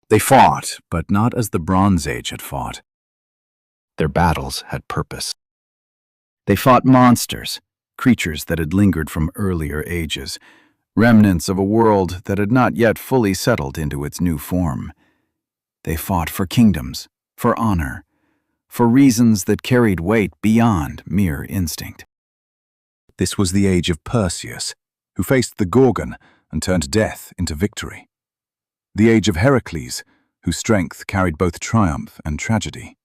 They fought, but not as the Bronze Age had fought. Their battles had purpose. They fought monsters, creatures that had lingered from earlier ages, remnants of a world that had not yet fully settled into its new form. They fought for kingdoms, for honor, for reasons that carried weight beyond mere instinct. This was the age of Perseus, who faced the Gorgon and turned death into victory. The age of Heracles, whose strength carried both triumph and tragedy.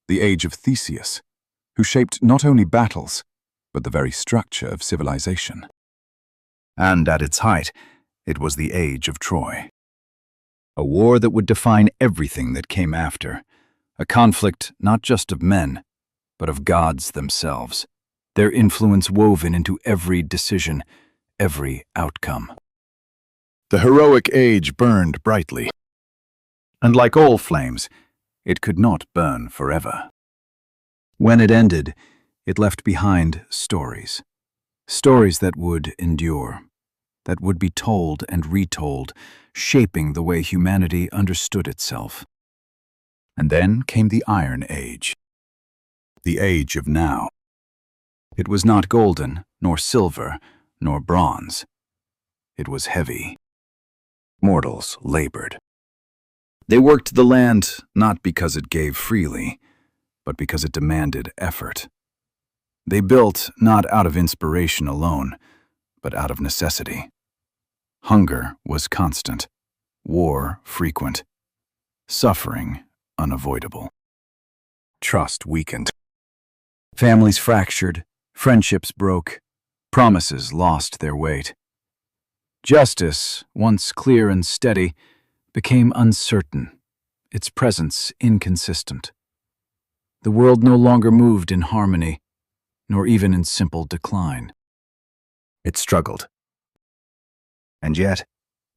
The age of Theseus, who shaped not only battles, but the very structure of civilization. And at its height, it was the age of Troy. A war that would define everything that came after. A conflict not just of men, but of gods themselves, their influence woven into every decision, every outcome. The heroic age burned brightly. And like all flames, it could not burn forever. When it ended, it left behind stories. Stories that would endure, that would be told and retold, shaping the way humanity understood itself. And then came the Iron Age, the age of now. It was not golden, nor silver, nor bronze. It was heavy. Mortals labored. They worked the land not because it gave freely, but because it demanded effort. They built not out of inspiration alone, but out of necessity. Hunger was constant, war frequent, suffering unavoidable. Trust weakened. Families fractured, friendships broke, promises lost their weight. Justice, once clear and steady, became uncertain, its presence inconsistent. The world no longer moved in harmony, nor even in simple decline. It struggled. And yet,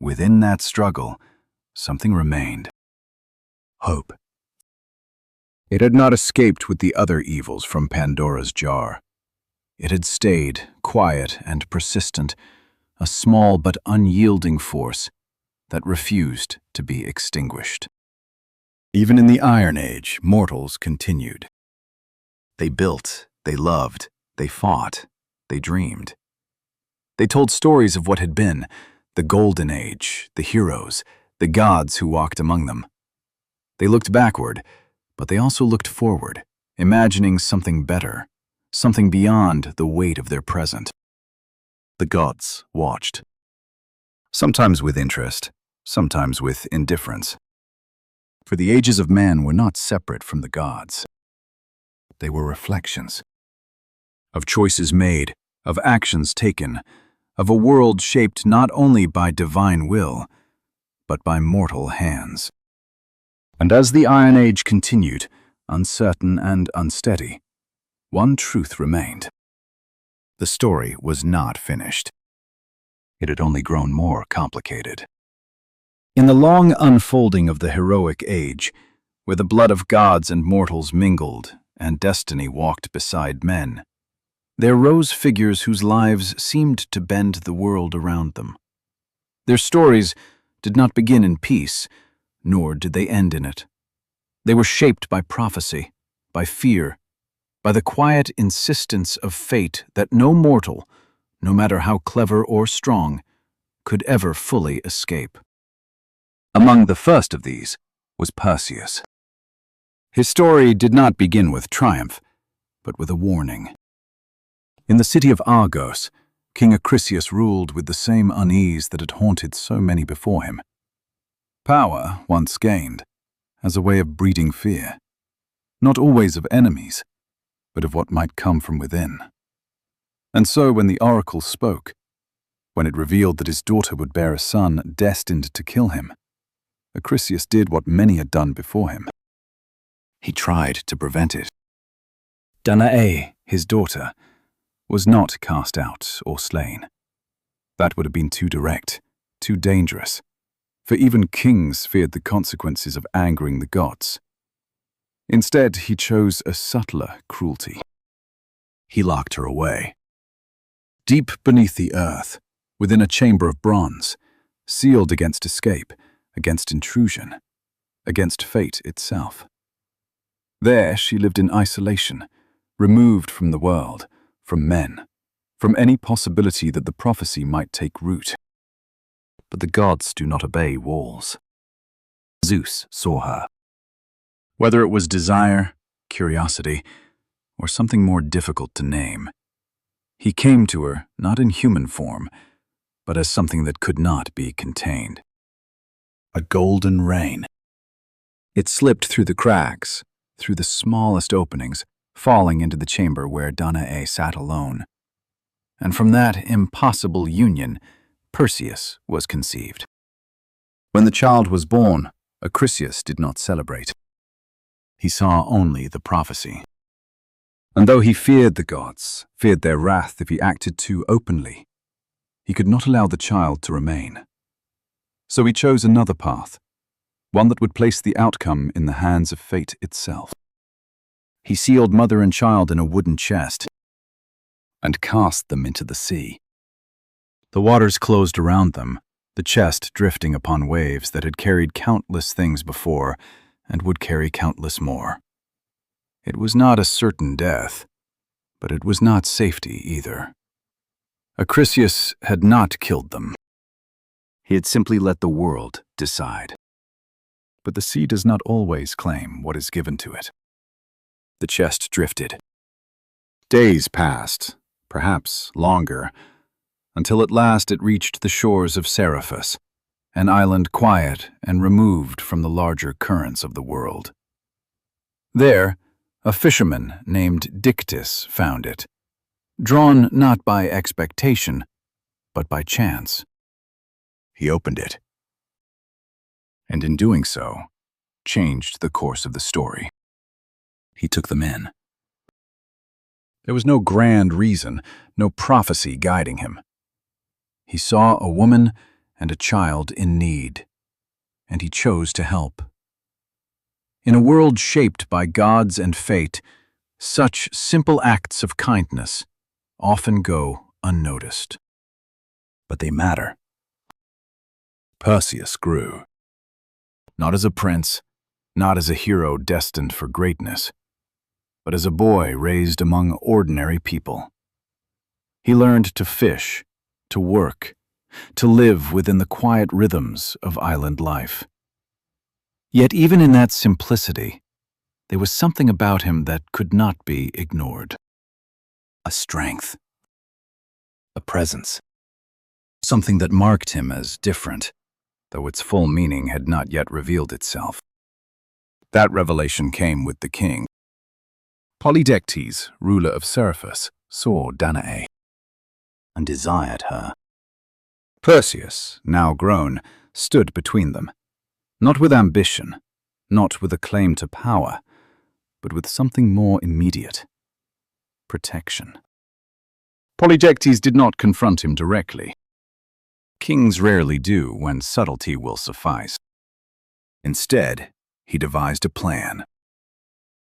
within that struggle, something remained. Hope. It had not escaped with the other evils from Pandora's jar. It had stayed, quiet and persistent, a small but unyielding force that refused to be extinguished. Even in the Iron Age, mortals continued. They built, they loved, they fought, they dreamed. They told stories of what had been, the Golden Age, the heroes, the gods who walked among them. They looked backward, but they also looked forward, imagining something better, something beyond the weight of their present. The gods watched. Sometimes with interest, sometimes with indifference. For the ages of man were not separate from the gods. They were reflections of choices made, of actions taken, of a world shaped not only by divine will, but by mortal hands. And as the Iron Age continued, uncertain and unsteady, one truth remained. The story was not finished. It had only grown more complicated. In the long unfolding of the heroic age, where the blood of gods and mortals mingled and destiny walked beside men, there rose figures whose lives seemed to bend the world around them. Their stories did not begin in peace, nor did they end in it. They were shaped by prophecy, by fear, by the quiet insistence of fate that no mortal, no matter how clever or strong, could ever fully escape. Among the first of these was Perseus. His story did not begin with triumph, but with a warning. In the city of Argos, King Acrisius ruled with the same unease that had haunted so many before him. Power, once gained, as a way of breeding fear, not always of enemies, but of what might come from within. And so when the oracle spoke, when it revealed that his daughter would bear a son destined to kill him, Acrisius did what many had done before him. He tried to prevent it. Danae, his daughter, was not cast out or slain. That would have been too direct, too dangerous, for even kings feared the consequences of angering the gods. Instead, he chose a subtler cruelty. He locked her away. Deep beneath the earth, within a chamber of bronze, sealed against escape, against intrusion, against fate itself. There she lived in isolation, removed from the world, from men, from any possibility that the prophecy might take root. But the gods do not obey walls. Zeus saw her. Whether it was desire, curiosity, or something more difficult to name, he came to her not in human form, but as something that could not be contained. A golden rain. It slipped through the cracks, through the smallest openings, falling into the chamber where Danae sat alone. And from that impossible union, Perseus was conceived. When the child was born, Acrisius did not celebrate. He saw only the prophecy. And though he feared the gods, feared their wrath if he acted too openly, he could not allow the child to remain. So he chose another path, one that would place the outcome in the hands of fate itself. He sealed mother and child in a wooden chest and cast them into the sea. The waters closed around them, the chest drifting upon waves that had carried countless things before and would carry countless more. It was not a certain death, but it was not safety either. Acrisius had not killed them. He had simply let the world decide. But the sea does not always claim what is given to it. The chest drifted. Days passed, perhaps longer, until at last it reached the shores of Seriphus, an island quiet and removed from the larger currents of the world. There, a fisherman named Dictys found it, drawn not by expectation, but by chance. He opened it, and in doing so, changed the course of the story. He took them in. There was no grand reason, no prophecy guiding him. He saw a woman and a child in need, and he chose to help. In a world shaped by gods and fate, such simple acts of kindness often go unnoticed. But they matter. Perseus grew. Not as a prince, not as a hero destined for greatness, but as a boy raised among ordinary people. He learned to fish, to work, to live within the quiet rhythms of island life. Yet even in that simplicity, there was something about him that could not be ignored. A strength, a presence, something that marked him as different, though its full meaning had not yet revealed itself. That revelation came with the king. Polydectes, ruler of Seriphus, saw Danae and desired her. Perseus, now grown, stood between them, not with ambition, not with a claim to power, but with something more immediate: protection. Polydectes did not confront him directly. Kings rarely do when subtlety will suffice. Instead, he devised a plan.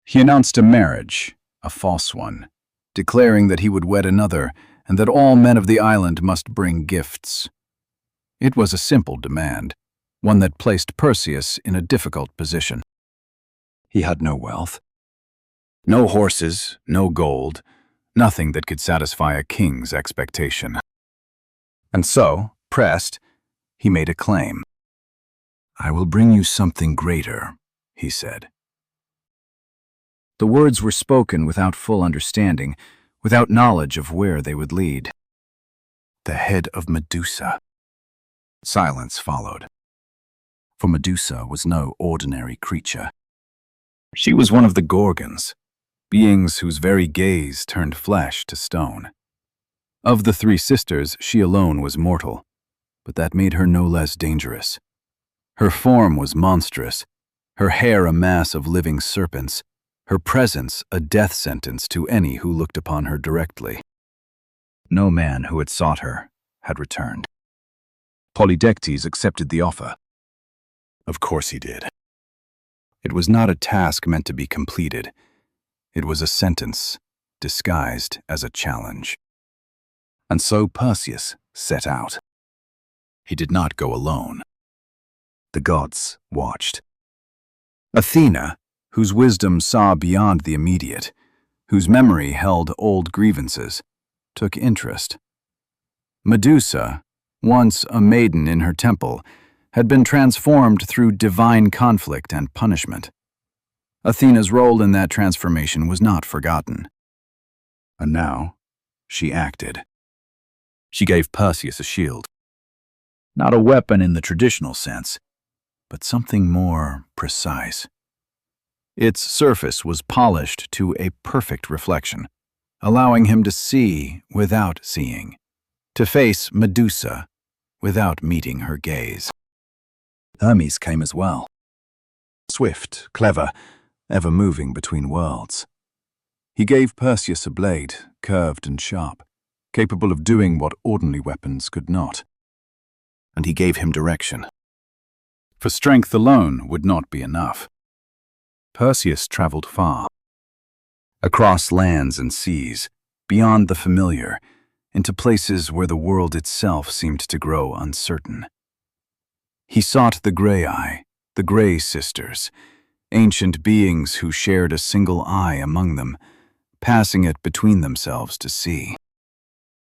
He announced a marriage, a false one, declaring that he would wed another and that all men of the island must bring gifts. It was a simple demand, one that placed Perseus in a difficult position. He had no wealth, no horses, no gold, nothing that could satisfy a king's expectation. And so, pressed, he made a claim. "I will bring you something greater," he said. The words were spoken without full understanding, without knowledge of where they would lead. The head of Medusa. Silence followed. For Medusa was no ordinary creature. She was one of the Gorgons, beings whose very gaze turned flesh to stone. Of the three sisters, she alone was mortal, but that made her no less dangerous. Her form was monstrous, her hair a mass of living serpents, her presence a death sentence to any who looked upon her directly. No man who had sought her had returned. Polydectes accepted the offer. Of course he did. It was not a task meant to be completed. It was a sentence disguised as a challenge. And so Perseus set out. He did not go alone. The gods watched. Athena, whose wisdom saw beyond the immediate, whose memory held old grievances, took interest. Medusa, once a maiden in her temple, had been transformed through divine conflict and punishment. Athena's role in that transformation was not forgotten. And now, she acted. She gave Perseus a shield. Not a weapon in the traditional sense, but something more precise. Its surface was polished to a perfect reflection, allowing him to see without seeing, to face Medusa without meeting her gaze. Hermes came as well. Swift, clever, ever moving between worlds. He gave Perseus a blade, curved and sharp, capable of doing what ordinary weapons could not. And he gave him direction. For strength alone would not be enough. Perseus traveled far, across lands and seas, beyond the familiar, into places where the world itself seemed to grow uncertain. He sought the Grey, the Grey Sisters, ancient beings who shared a single eye among them, passing it between themselves to see.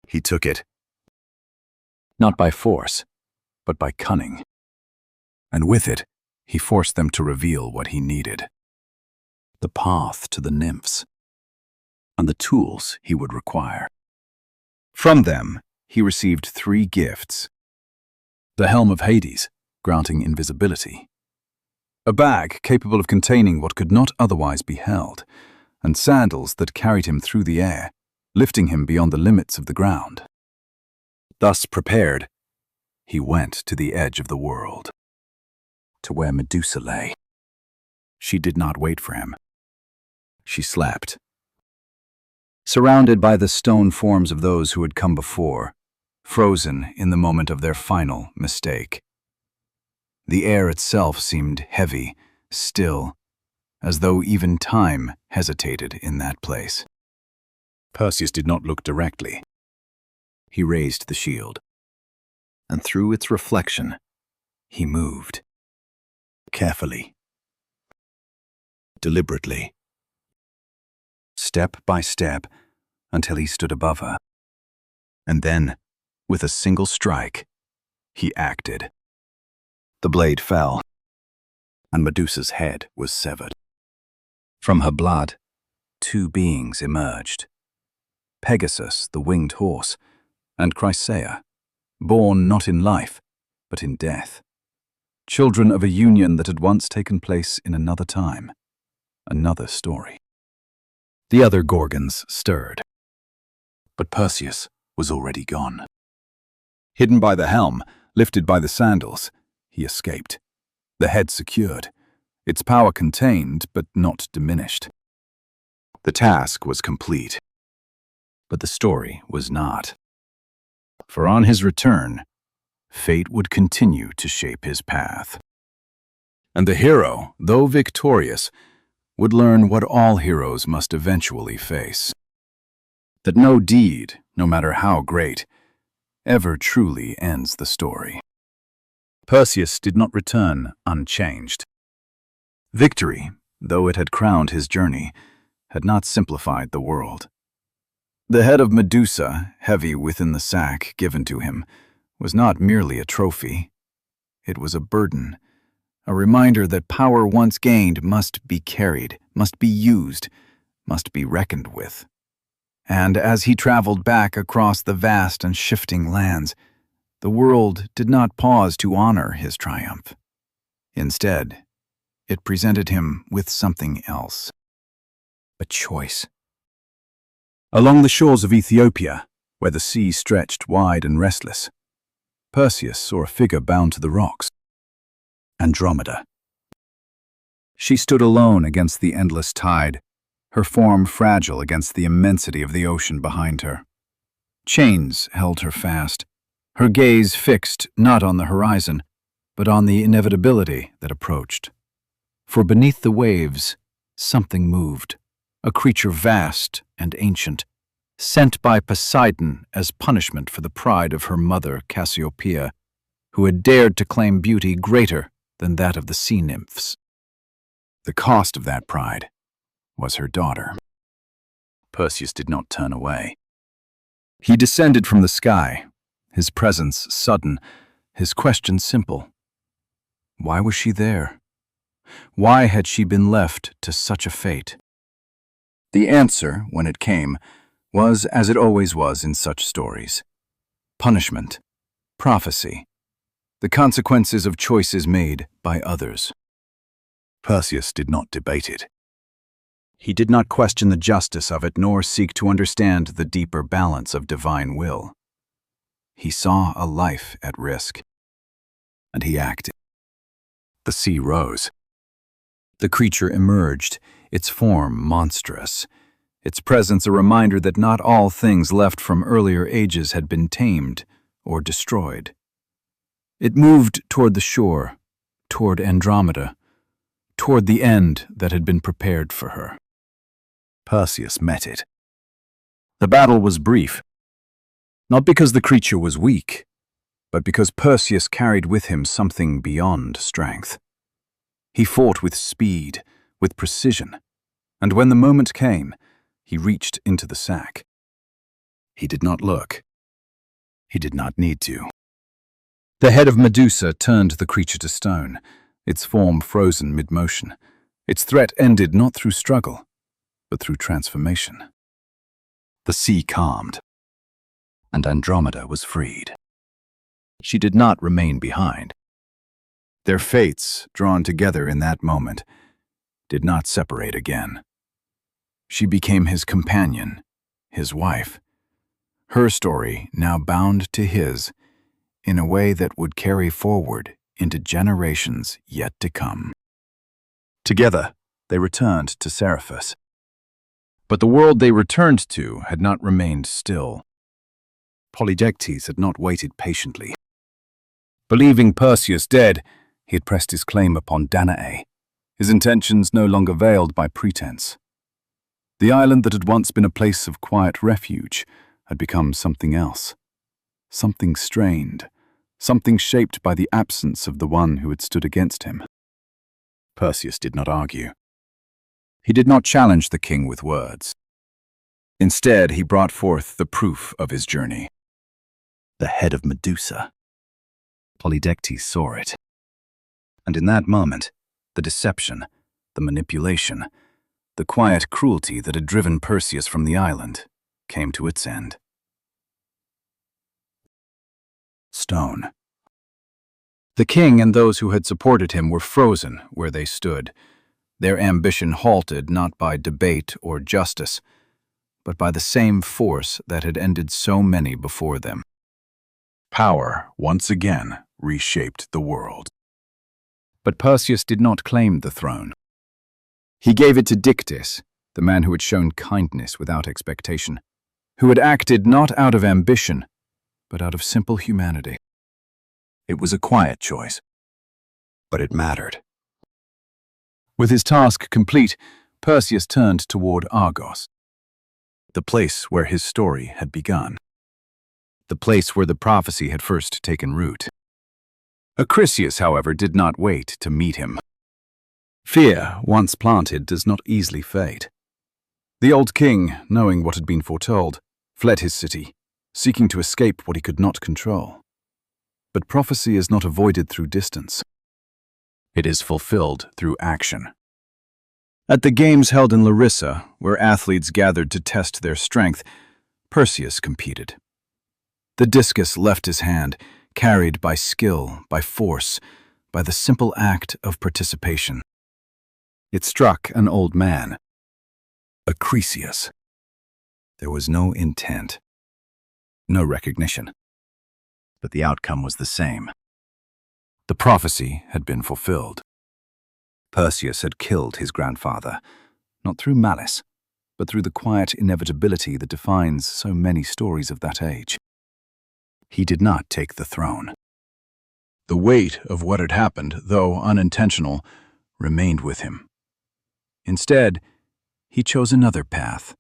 He took it, not by force, but by cunning. And with it, he forced them to reveal what he needed: the path to the nymphs, and the tools he would require. From them, he received 3 gifts: the helm of Hades, granting invisibility; a bag capable of containing what could not otherwise be held; and sandals that carried him through the air, lifting him beyond the limits of the ground. Thus prepared, he went to the edge of the world, to where Medusa lay. She did not wait for him. She slept. Surrounded by the stone forms of those who had come before, frozen in the moment of their final mistake. The air itself seemed heavy, still, as though even time hesitated in that place. Perseus did not look directly. He raised the shield, and through its reflection, he moved. Carefully, deliberately, step by step, until he stood above her. And then, with a single strike, he acted. The blade fell, and Medusa's head was severed. From her blood, 2 beings emerged: Pegasus, the winged horse, and Chrysaea, born not in life, but in death. children of a union that had once taken place in another time, another story. The other Gorgons stirred, but Perseus was already gone. Hidden by the helm, lifted by the sandals, he escaped. The head secured, its power contained but not diminished. The task was complete, but the story was not. For on his return, fate would continue to shape his path. And the hero, though victorious, would learn what all heroes must eventually face. That no deed, no matter how great, ever truly ends the story. Perseus did not return unchanged. Victory, though it had crowned his journey, had not simplified the world. The head of Medusa, heavy within the sack given to him, was not merely a trophy. It was a burden, a reminder that power once gained must be carried, must be used, must be reckoned with. And as he traveled back across the vast and shifting lands, the world did not pause to honor his triumph. Instead, it presented him with something else. A choice. Along the shores of Ethiopia, where the sea stretched wide and restless, Perseus saw a figure bound to the rocks. Andromeda. She stood alone against the endless tide, her form fragile against the immensity of the ocean behind her. Chains held her fast, her gaze fixed not on the horizon, but on the inevitability that approached. For beneath the waves, something moved, a creature vast and ancient, sent by Poseidon as punishment for the pride of her mother Cassiopeia, who had dared to claim beauty greater than that of the sea nymphs. The cost of that pride was her daughter. Perseus did not turn away. He descended from the sky, his presence sudden, his question simple. Why was she there? Why had she been left to such a fate? The answer, when it came, was as it always was in such stories. Punishment, prophecy, the consequences of choices made by others. Perseus did not debate it. He did not question the justice of it, nor seek to understand the deeper balance of divine will. He saw a life at risk, and he acted. The sea rose. The creature emerged, its form monstrous, its presence a reminder that not all things left from earlier ages had been tamed or destroyed. It moved toward the shore, toward Andromeda, toward the end that had been prepared for her. Perseus met it. The battle was brief, not because the creature was weak, but because Perseus carried with him something beyond strength. He fought with speed, with precision, and when the moment came, he reached into the sack. He did not look. He did not need to. The head of Medusa turned the creature to stone, its form frozen mid-motion. Its threat ended not through struggle, but through transformation. The sea calmed, and Andromeda was freed. She did not remain behind. Their fates, drawn together in that moment, did not separate again. She became his companion, his wife. Her story now bound to his in a way that would carry forward into generations yet to come. Together, they returned to Seriphus. But the world they returned to had not remained still. Polydectes had not waited patiently. Believing Perseus dead, he had pressed his claim upon Danae, his intentions no longer veiled by pretense. The island that had once been a place of quiet refuge had become something else, something strained, something shaped by the absence of the one who had stood against him. Perseus did not argue. He did not challenge the king with words. Instead, he brought forth the proof of his journey. The head of Medusa. Polydectes saw it. And in that moment, the deception, the manipulation, the quiet cruelty that had driven Perseus from the island came to its end. Stone. The king and those who had supported him were frozen where they stood, their ambition halted not by debate or justice, but by the same force that had ended so many before them. Power, once again, reshaped the world. But Perseus did not claim the throne. He gave it to Dictys, the man who had shown kindness without expectation, who had acted not out of ambition, but out of simple humanity. It was a quiet choice, but it mattered. With his task complete, Perseus turned toward Argos, the place where his story had begun, the place where the prophecy had first taken root. Acrisius, however, did not wait to meet him. Fear, once planted, does not easily fade. The old king, knowing what had been foretold, fled his city, seeking to escape what he could not control. But prophecy is not avoided through distance. It is fulfilled through action. At the games held in Larissa, where athletes gathered to test their strength, Perseus competed. The discus left his hand, carried by skill, by force, by the simple act of participation. It struck an old man, Acrisius. There was no intent, no recognition, but the outcome was the same. The prophecy had been fulfilled. Perseus had killed his grandfather, not through malice, but through the quiet inevitability that defines so many stories of that age. He did not take the throne. The weight of what had happened, though unintentional, remained with him. Instead, he chose another path,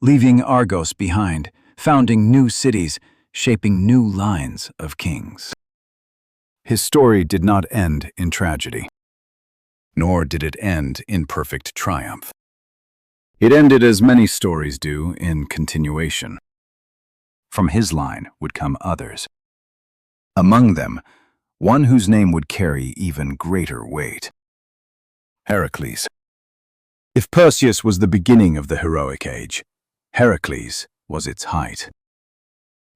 leaving Argos behind, founding new cities, shaping new lines of kings. His story did not end in tragedy, nor did it end in perfect triumph. It ended as many stories do, in continuation. From his line would come others. Among them, one whose name would carry even greater weight. Heracles. If Perseus was the beginning of the heroic age, Heracles was its height.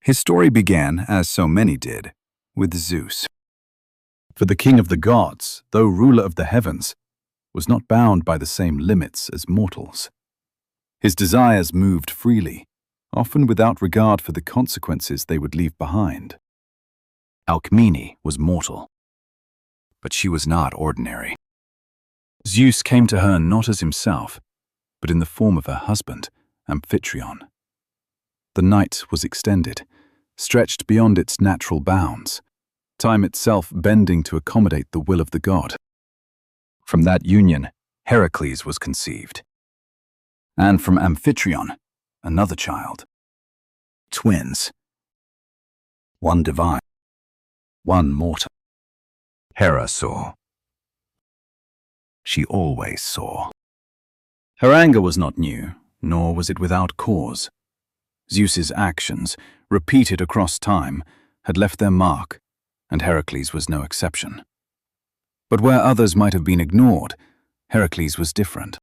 His story began, as so many did, with Zeus. For the king of the gods, though ruler of the heavens, was not bound by the same limits as mortals. His desires moved freely, often without regard for the consequences they would leave behind. Alcmene was mortal, but she was not ordinary. Zeus came to her not as himself, but in the form of her husband, Amphitryon. The night was extended, stretched beyond its natural bounds, time itself bending to accommodate the will of the god. From that union, Heracles was conceived. And from Amphitryon, another child. Twins. One divine, one mortal. Hera saw. She always saw. Her anger was not new, nor was it without cause. Zeus's actions, repeated across time, had left their mark, and Heracles was no exception. But where others might have been ignored, Heracles was different.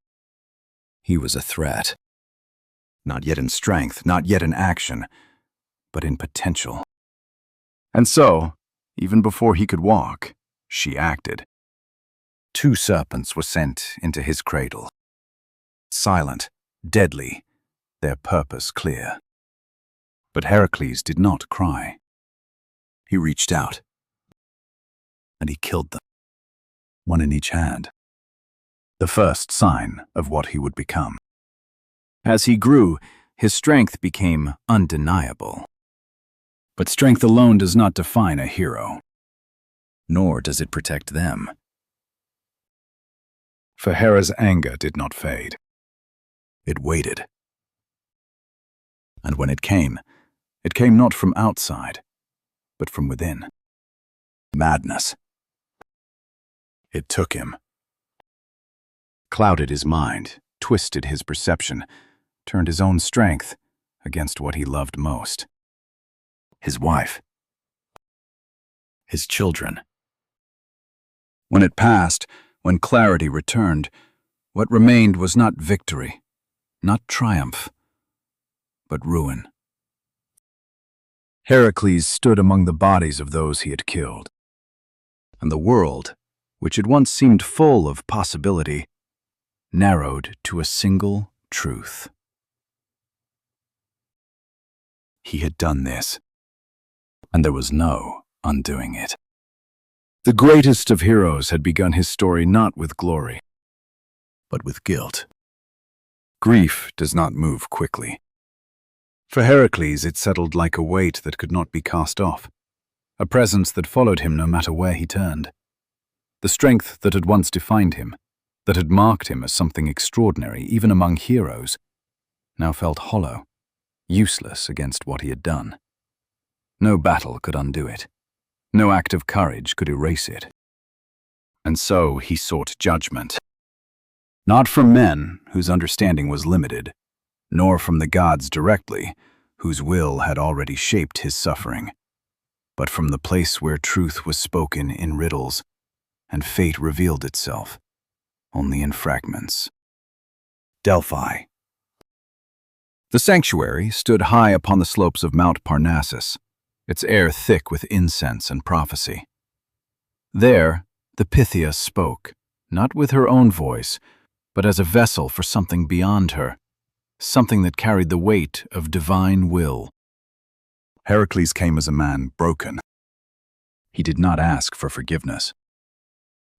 He was a threat. Not yet in strength, not yet in action, but in potential. And so, even before he could walk, she acted. 2 serpents were sent into his cradle. Silent, deadly, their purpose clear. But Heracles did not cry. He reached out, and he killed them, one in each hand. The first sign of what he would become. As he grew, his strength became undeniable. But strength alone does not define a hero, nor does it protect them. For Hera's anger did not fade. It waited. And when it came not from outside, but from within. Madness. It took him. Clouded his mind, twisted his perception, turned his own strength against what he loved most. His wife. His children. When it passed, when clarity returned, what remained was not victory, not triumph, but ruin. Heracles stood among the bodies of those he had killed. and the world, which had once seemed full of possibility, narrowed to a single truth. He had done this, and there was no undoing it. The greatest of heroes had begun his story not with glory, but with guilt. Grief does not move quickly. For Heracles, it settled like a weight that could not be cast off, a presence that followed him no matter where he turned. The strength that had once defined him, that had marked him as something extraordinary even among heroes, now felt hollow, useless against what he had done. No battle could undo it. No act of courage could erase it. And so he sought judgment. Not from men, whose understanding was limited, nor from the gods directly, whose will had already shaped his suffering, but from the place where truth was spoken in riddles, and fate revealed itself, only in fragments. Delphi. The sanctuary stood high upon the slopes of Mount Parnassus, its air thick with incense and prophecy. There, the Pythia spoke, not with her own voice, but as a vessel for something beyond her, something that carried the weight of divine will. Heracles came as a man broken. He did not ask for forgiveness.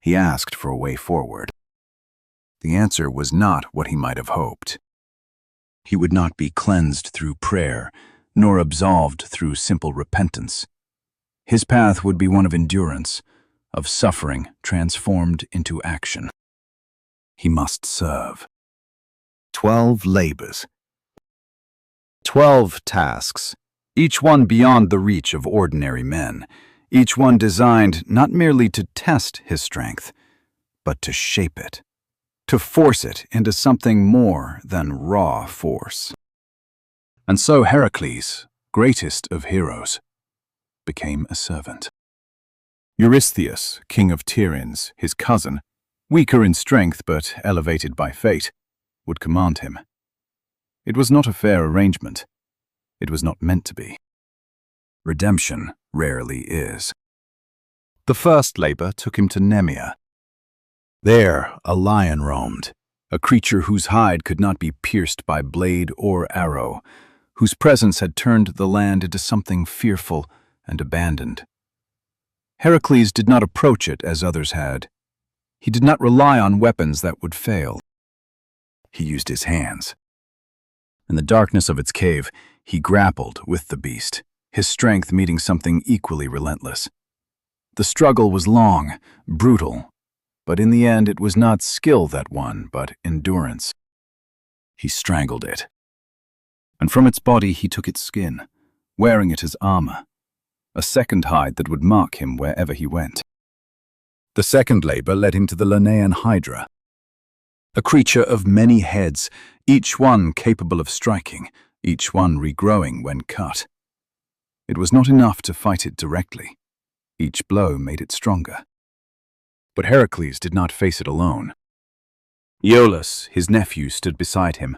He asked for a way forward. The answer was not what he might have hoped. He would not be cleansed through prayer, nor absolved through simple repentance. His path would be one of endurance, of suffering transformed into action. He must serve. 12 labors. 12 tasks, each one beyond the reach of ordinary men, each one designed not merely to test his strength, but to shape it, to force it into something more than raw force. And so Heracles, greatest of heroes, became a servant. Eurystheus, king of Tiryns, his cousin, weaker in strength but elevated by fate, would command him. It was not a fair arrangement. It was not meant to be. Redemption rarely is. The first labor took him to Nemea. There a lion roamed, a creature whose hide could not be pierced by blade or arrow, whose presence had turned the land into something fearful and abandoned. Heracles did not approach it as others had. He did not rely on weapons that would fail. He used his hands. In the darkness of its cave, he grappled with the beast, his strength meeting something equally relentless. The struggle was long, brutal, but in the end it was not skill that won, but endurance. He strangled it. And from its body he took its skin, wearing it as armor, a second hide that would mark him wherever he went. The second labor led him to the Lenaean Hydra, a creature of many heads, each one capable of striking, each one regrowing when cut. It was not enough to fight it directly. Each blow made it stronger. But Heracles did not face it alone. Iolaus, his nephew, stood beside him,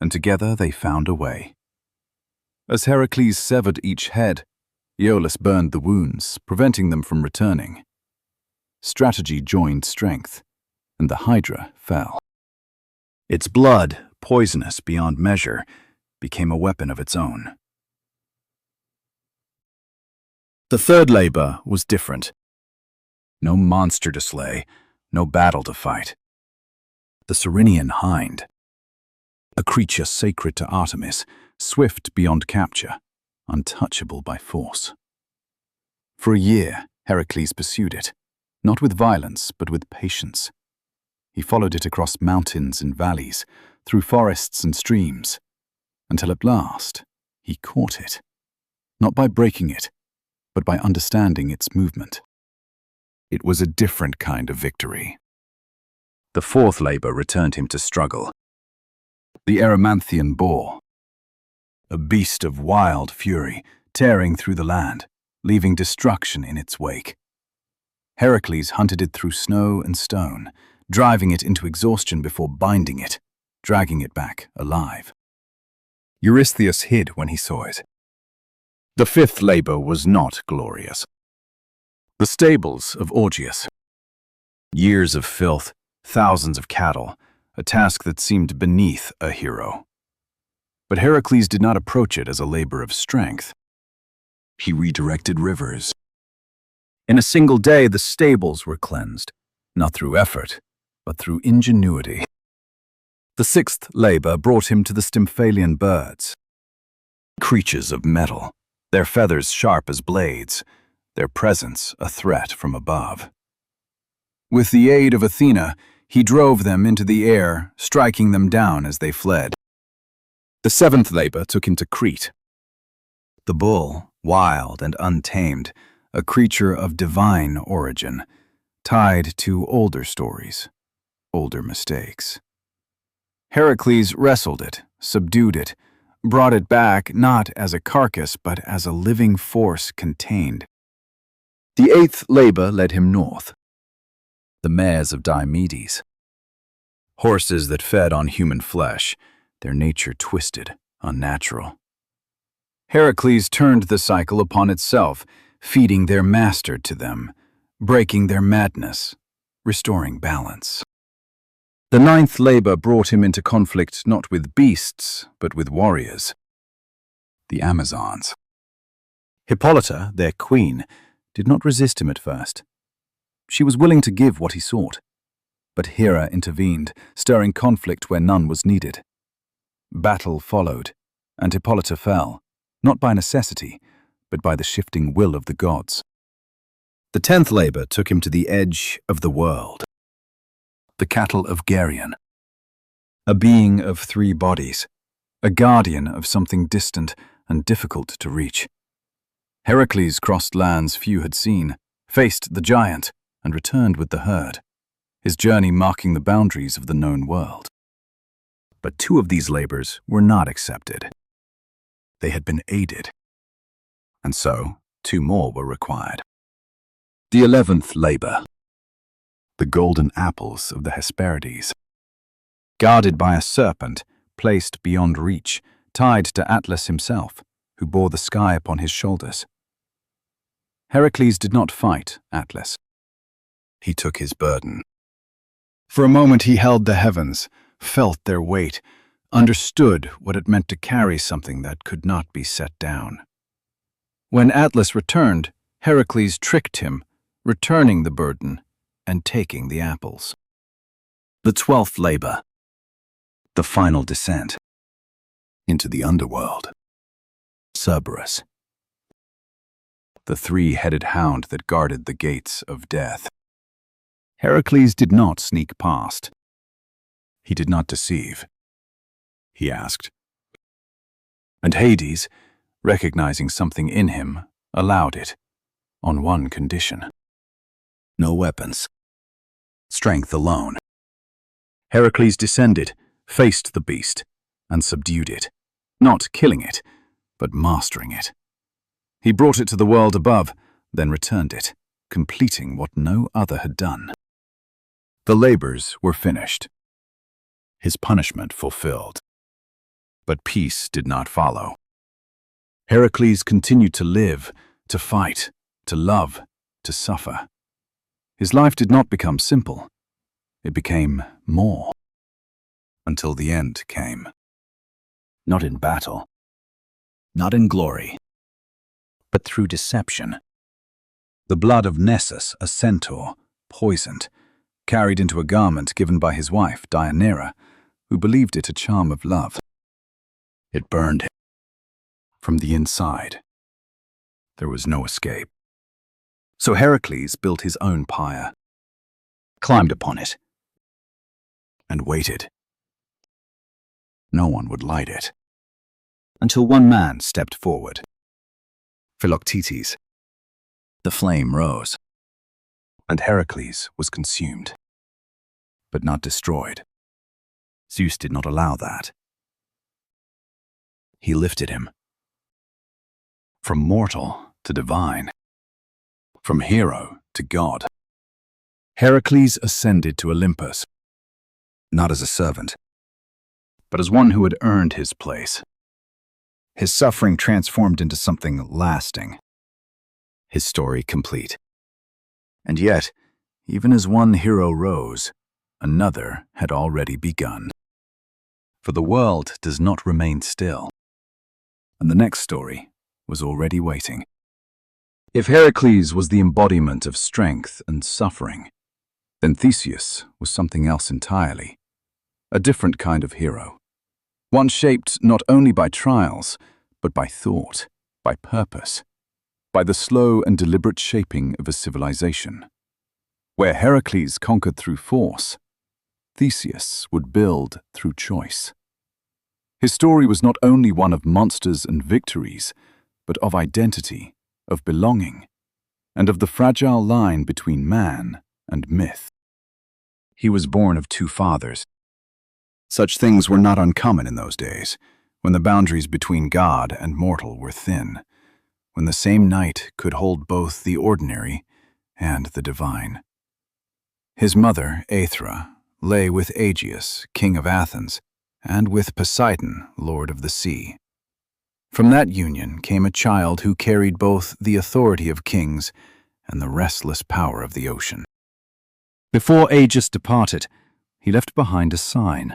and together they found a way. As Heracles severed each head, Iolaus burned the wounds, preventing them from returning. Strategy joined strength, and the Hydra fell. Its blood, poisonous beyond measure, became a weapon of its own. The third labor was different. No monster to slay, no battle to fight. The Cyrenian hind, a creature sacred to Artemis, swift beyond capture, untouchable by force. For a year, Heracles pursued it, not with violence, but with patience. He followed it across mountains and valleys, through forests and streams, until at last he caught it, not by breaking it, but by understanding its movement. It was a different kind of victory. The fourth labor returned him to struggle. The Erymanthian boar, a beast of wild fury, tearing through the land, leaving destruction in its wake. Heracles hunted it through snow and stone, driving it into exhaustion before binding it, dragging it back alive. Eurystheus hid when he saw it. The fifth labor was not glorious. The stables of Augeas. Years of filth, thousands of cattle, a task that seemed beneath a hero. But Heracles did not approach it as a labor of strength. He redirected rivers. In a single day, the stables were cleansed, not through effort, but through ingenuity. The sixth labor brought him to the Stymphalian birds. Creatures of metal, their feathers sharp as blades, their presence a threat from above. With the aid of Athena, he drove them into the air, striking them down as they fled. The seventh labor took him to Crete. The bull, wild and untamed, a creature of divine origin, tied to older stories, older mistakes. Heracles wrestled it, subdued it, brought it back not as a carcass but as a living force contained. The eighth labor led him north. The mares of Diomedes. Horses that fed on human flesh, their nature twisted, unnatural. Heracles turned the cycle upon itself, feeding their master to them, breaking their madness, restoring balance. The ninth labor brought him into conflict not with beasts, but with warriors. The Amazons. Hippolyta, their queen, did not resist him at first. She was willing to give what he sought. But Hera intervened, stirring conflict where none was needed. Battle followed, and Hippolyta fell, not by necessity, but by the shifting will of the gods. The 10th labor took him to the edge of the world. The cattle of Geryon. A being of 3 bodies, a guardian of something distant and difficult to reach. Heracles crossed lands few had seen, faced the giant, and returned with the herd, his journey marking the boundaries of the known world. But 2 of these labors were not accepted. They had been aided, and so 2 more were required. The 11th labor. The golden apples of the Hesperides. Guarded by a serpent, placed beyond reach, tied to Atlas himself, who bore the sky upon his shoulders. Heracles did not fight Atlas. He took his burden. For a moment he held the heavens, felt their weight, understood what it meant to carry something that could not be set down. When Atlas returned, Heracles tricked him, returning the burden and taking the apples. The 12th labor. The final descent. Into the underworld. Cerberus. The 3-headed hound that guarded the gates of death. Heracles did not sneak past. He did not deceive. He asked. And Hades, recognizing something in him, allowed it, on one condition. No weapons. Strength alone. Heracles descended, faced the beast, and subdued it, not killing it, but mastering it. He brought it to the world above, then returned it, completing what no other had done. The labors were finished. His punishment fulfilled. But peace did not follow. Heracles continued to live, to fight, to love, to suffer. His life did not become simple. It became more. Until the end came. Not in battle, not in glory, but through deception. The blood of Nessus, a centaur, poisoned, carried into a garment given by his wife, Deianira, who believed it a charm of love. It burned him. From the inside, there was no escape. So Heracles built his own pyre, climbed upon it, and waited. No one would light it, until one man stepped forward. Philoctetes. The flame rose, and Heracles was consumed, but not destroyed. Zeus did not allow that. He lifted him. From mortal to divine. From hero to god. Heracles ascended to Olympus, not as a servant, but as one who had earned his place. His suffering transformed into something lasting. His story complete. And yet, even as one hero rose, another had already begun. For the world does not remain still, and the next story was already waiting. If Heracles was the embodiment of strength and suffering, then Theseus was something else entirely, a different kind of hero. One shaped not only by trials, but by thought, by purpose, by the slow and deliberate shaping of a civilization. Where Heracles conquered through force, Theseus would build through choice. His story was not only one of monsters and victories, but of identity, of belonging, and of the fragile line between man and myth. He was born of two fathers. Such things were not uncommon in those days, when the boundaries between God and mortal were thin, when the same night could hold both the ordinary and the divine. His mother, Athena, lay with Aegeus, king of Athens, and with Poseidon, lord of the sea. From that union came a child who carried both the authority of kings and the restless power of the ocean. Before Aegeus departed, he left behind a sign.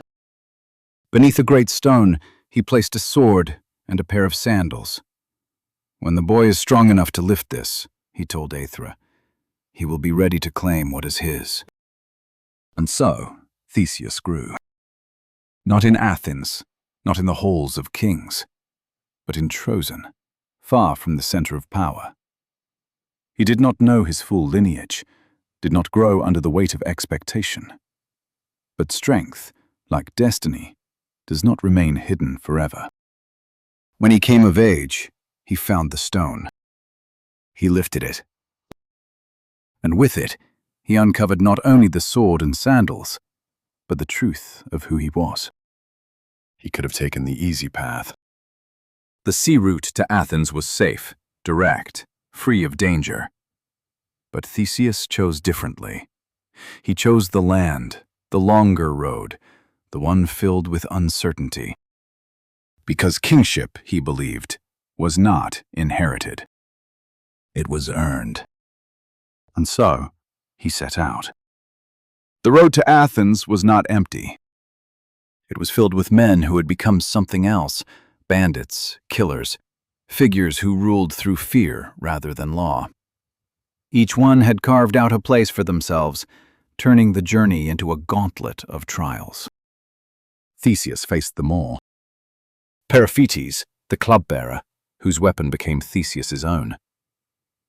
Beneath a great stone, he placed a sword and a pair of sandals. When the boy is strong enough to lift this, he told Athena, he will be ready to claim what is his. And so, Theseus grew. Not in Athens, not in the halls of kings, but in Trojan, far from the center of power. He did not know his full lineage, did not grow under the weight of expectation. But strength, like destiny, does not remain hidden forever. When he came of age, he found the stone. He lifted it. And with it, he uncovered not only the sword and sandals, but the truth of who he was. He could have taken the easy path. The sea route to Athens was safe, direct, free of danger. But Theseus chose differently. He chose the land, the longer road, the one filled with uncertainty. Because kingship, he believed, was not inherited. It was earned. And so, he set out. The road to Athens was not empty. It was filled with men who had become something else, bandits, killers, figures who ruled through fear rather than law. Each one had carved out a place for themselves, turning the journey into a gauntlet of trials. Theseus faced them all. Periphetes, the club-bearer, whose weapon became Theseus's own.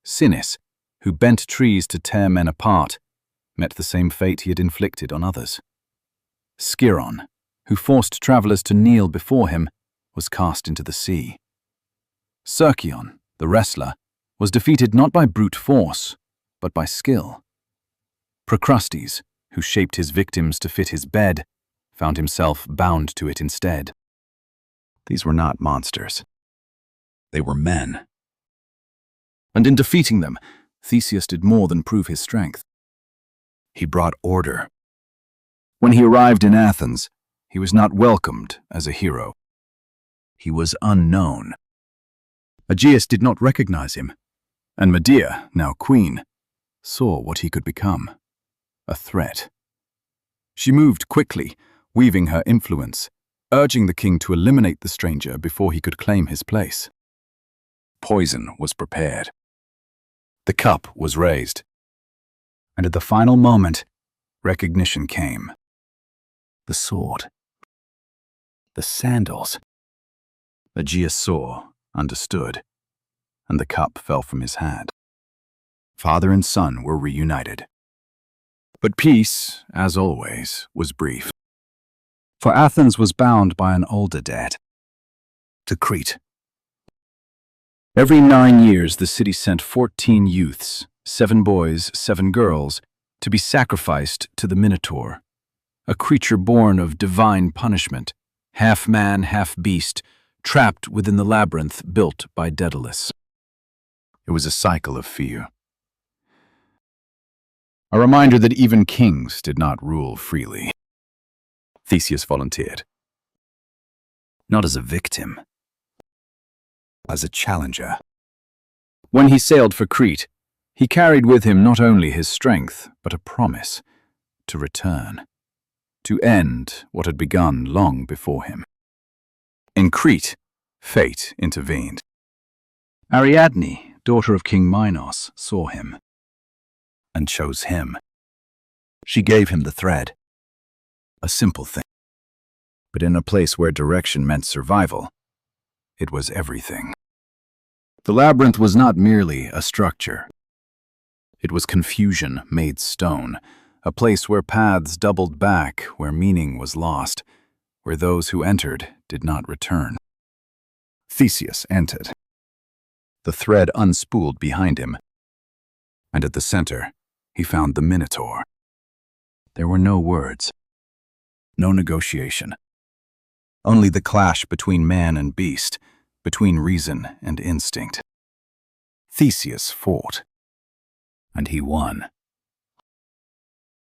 Sinis, who bent trees to tear men apart, met the same fate he had inflicted on others. Sciron, who forced travelers to kneel before him, was cast into the sea. Cercion, the wrestler, was defeated not by brute force, but by skill. Procrustes, who shaped his victims to fit his bed, found himself bound to it instead. These were not monsters. They were men. And in defeating them, Theseus did more than prove his strength. He brought order. When he arrived in Athens, he was not welcomed as a hero. He was unknown. Aegeus did not recognize him, and Medea, now queen, saw what he could become, a threat. She moved quickly, weaving her influence, urging the king to eliminate the stranger before he could claim his place. Poison was prepared. The cup was raised. And at the final moment, recognition came. The sword. The sandals. Aegeus saw, understood, and the cup fell from his hand. Father and son were reunited. But peace, as always, was brief. For Athens was bound by an older debt. To Crete. Every 9 years the city sent 14 youths, 7 boys, 7 girls, to be sacrificed to the Minotaur, a creature born of divine punishment, half man, half beast, trapped within the labyrinth built by Daedalus. It was a cycle of fear. A reminder that even kings did not rule freely. Theseus volunteered. Not as a victim, as a challenger. When he sailed for Crete, He carried with him not only his strength, but a promise to return, to end what had begun long before him. In Crete, fate intervened. Ariadne, daughter of King Minos, saw him and chose him. She gave him the thread, a simple thing. But in a place where direction meant survival, it was everything. The labyrinth was not merely a structure. It was confusion made stone, a place where paths doubled back, where meaning was lost, where those who entered did not return. Theseus entered. The thread unspooled behind him, and at the center, he found the Minotaur. There were no words, no negotiation, only the clash between man and beast, between reason and instinct. Theseus fought, and he won.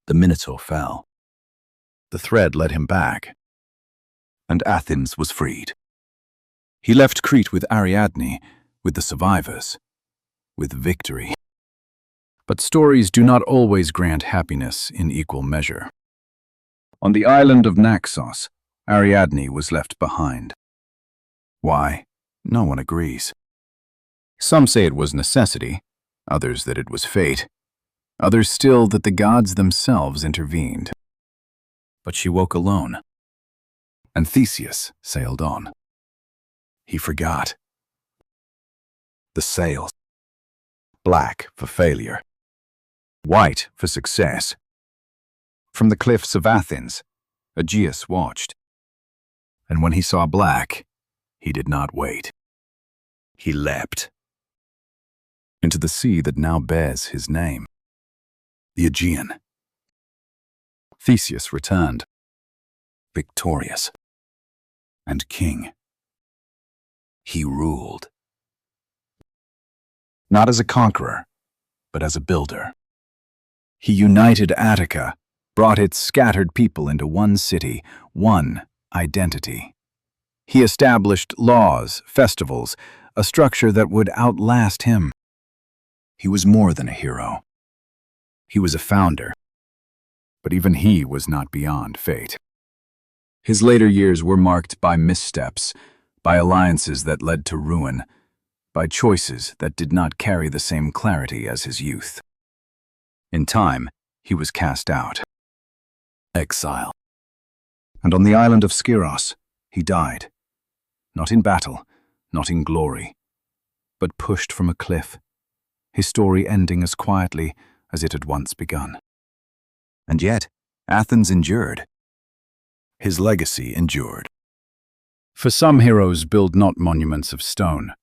The Minotaur fell. The thread led him back, and Athens was freed. He left Crete with Ariadne, with the survivors, with victory. But stories do not always grant happiness in equal measure. On the island of Naxos, Ariadne was left behind. Why? No one agrees. Some say it was necessity, others that it was fate, others still that the gods themselves intervened. But she woke alone, and Theseus sailed on. He forgot. The sails, black for failure, white for success. From the cliffs of Athens, Aegeus watched. And when he saw black, he did not wait. He leapt into the sea that now bears his name, the Aegean. Theseus returned, victorious and king. He ruled, not as a conqueror, but as a builder. He united Attica, brought its scattered people into one city, one identity. He established laws, festivals, a structure that would outlast him. He was more than a hero. He was a founder. But even he was not beyond fate. His later years were marked by missteps, by alliances that led to ruin, by choices that did not carry the same clarity as his youth. In time, he was cast out. Exile. And on the island of Skyros, he died. Not in battle, not in glory, but pushed from a cliff, his story ending as quietly as it had once begun. And yet, Athens endured. His legacy endured. For some heroes build not monuments of stone,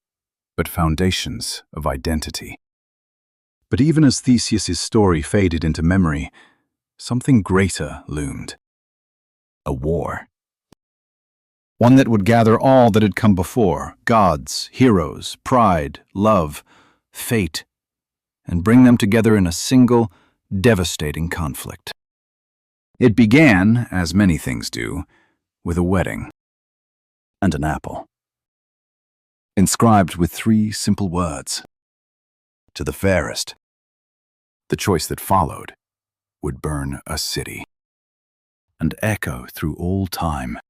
but foundations of identity. But even as Theseus's story faded into memory, something greater loomed. A war. One that would gather all that had come before, gods, heroes, pride, love, fate, and bring them together in a single, devastating conflict. It began, as many things do, with a wedding and an apple, inscribed with 3 simple words. To the fairest. The choice that followed would burn a city and echo through all time.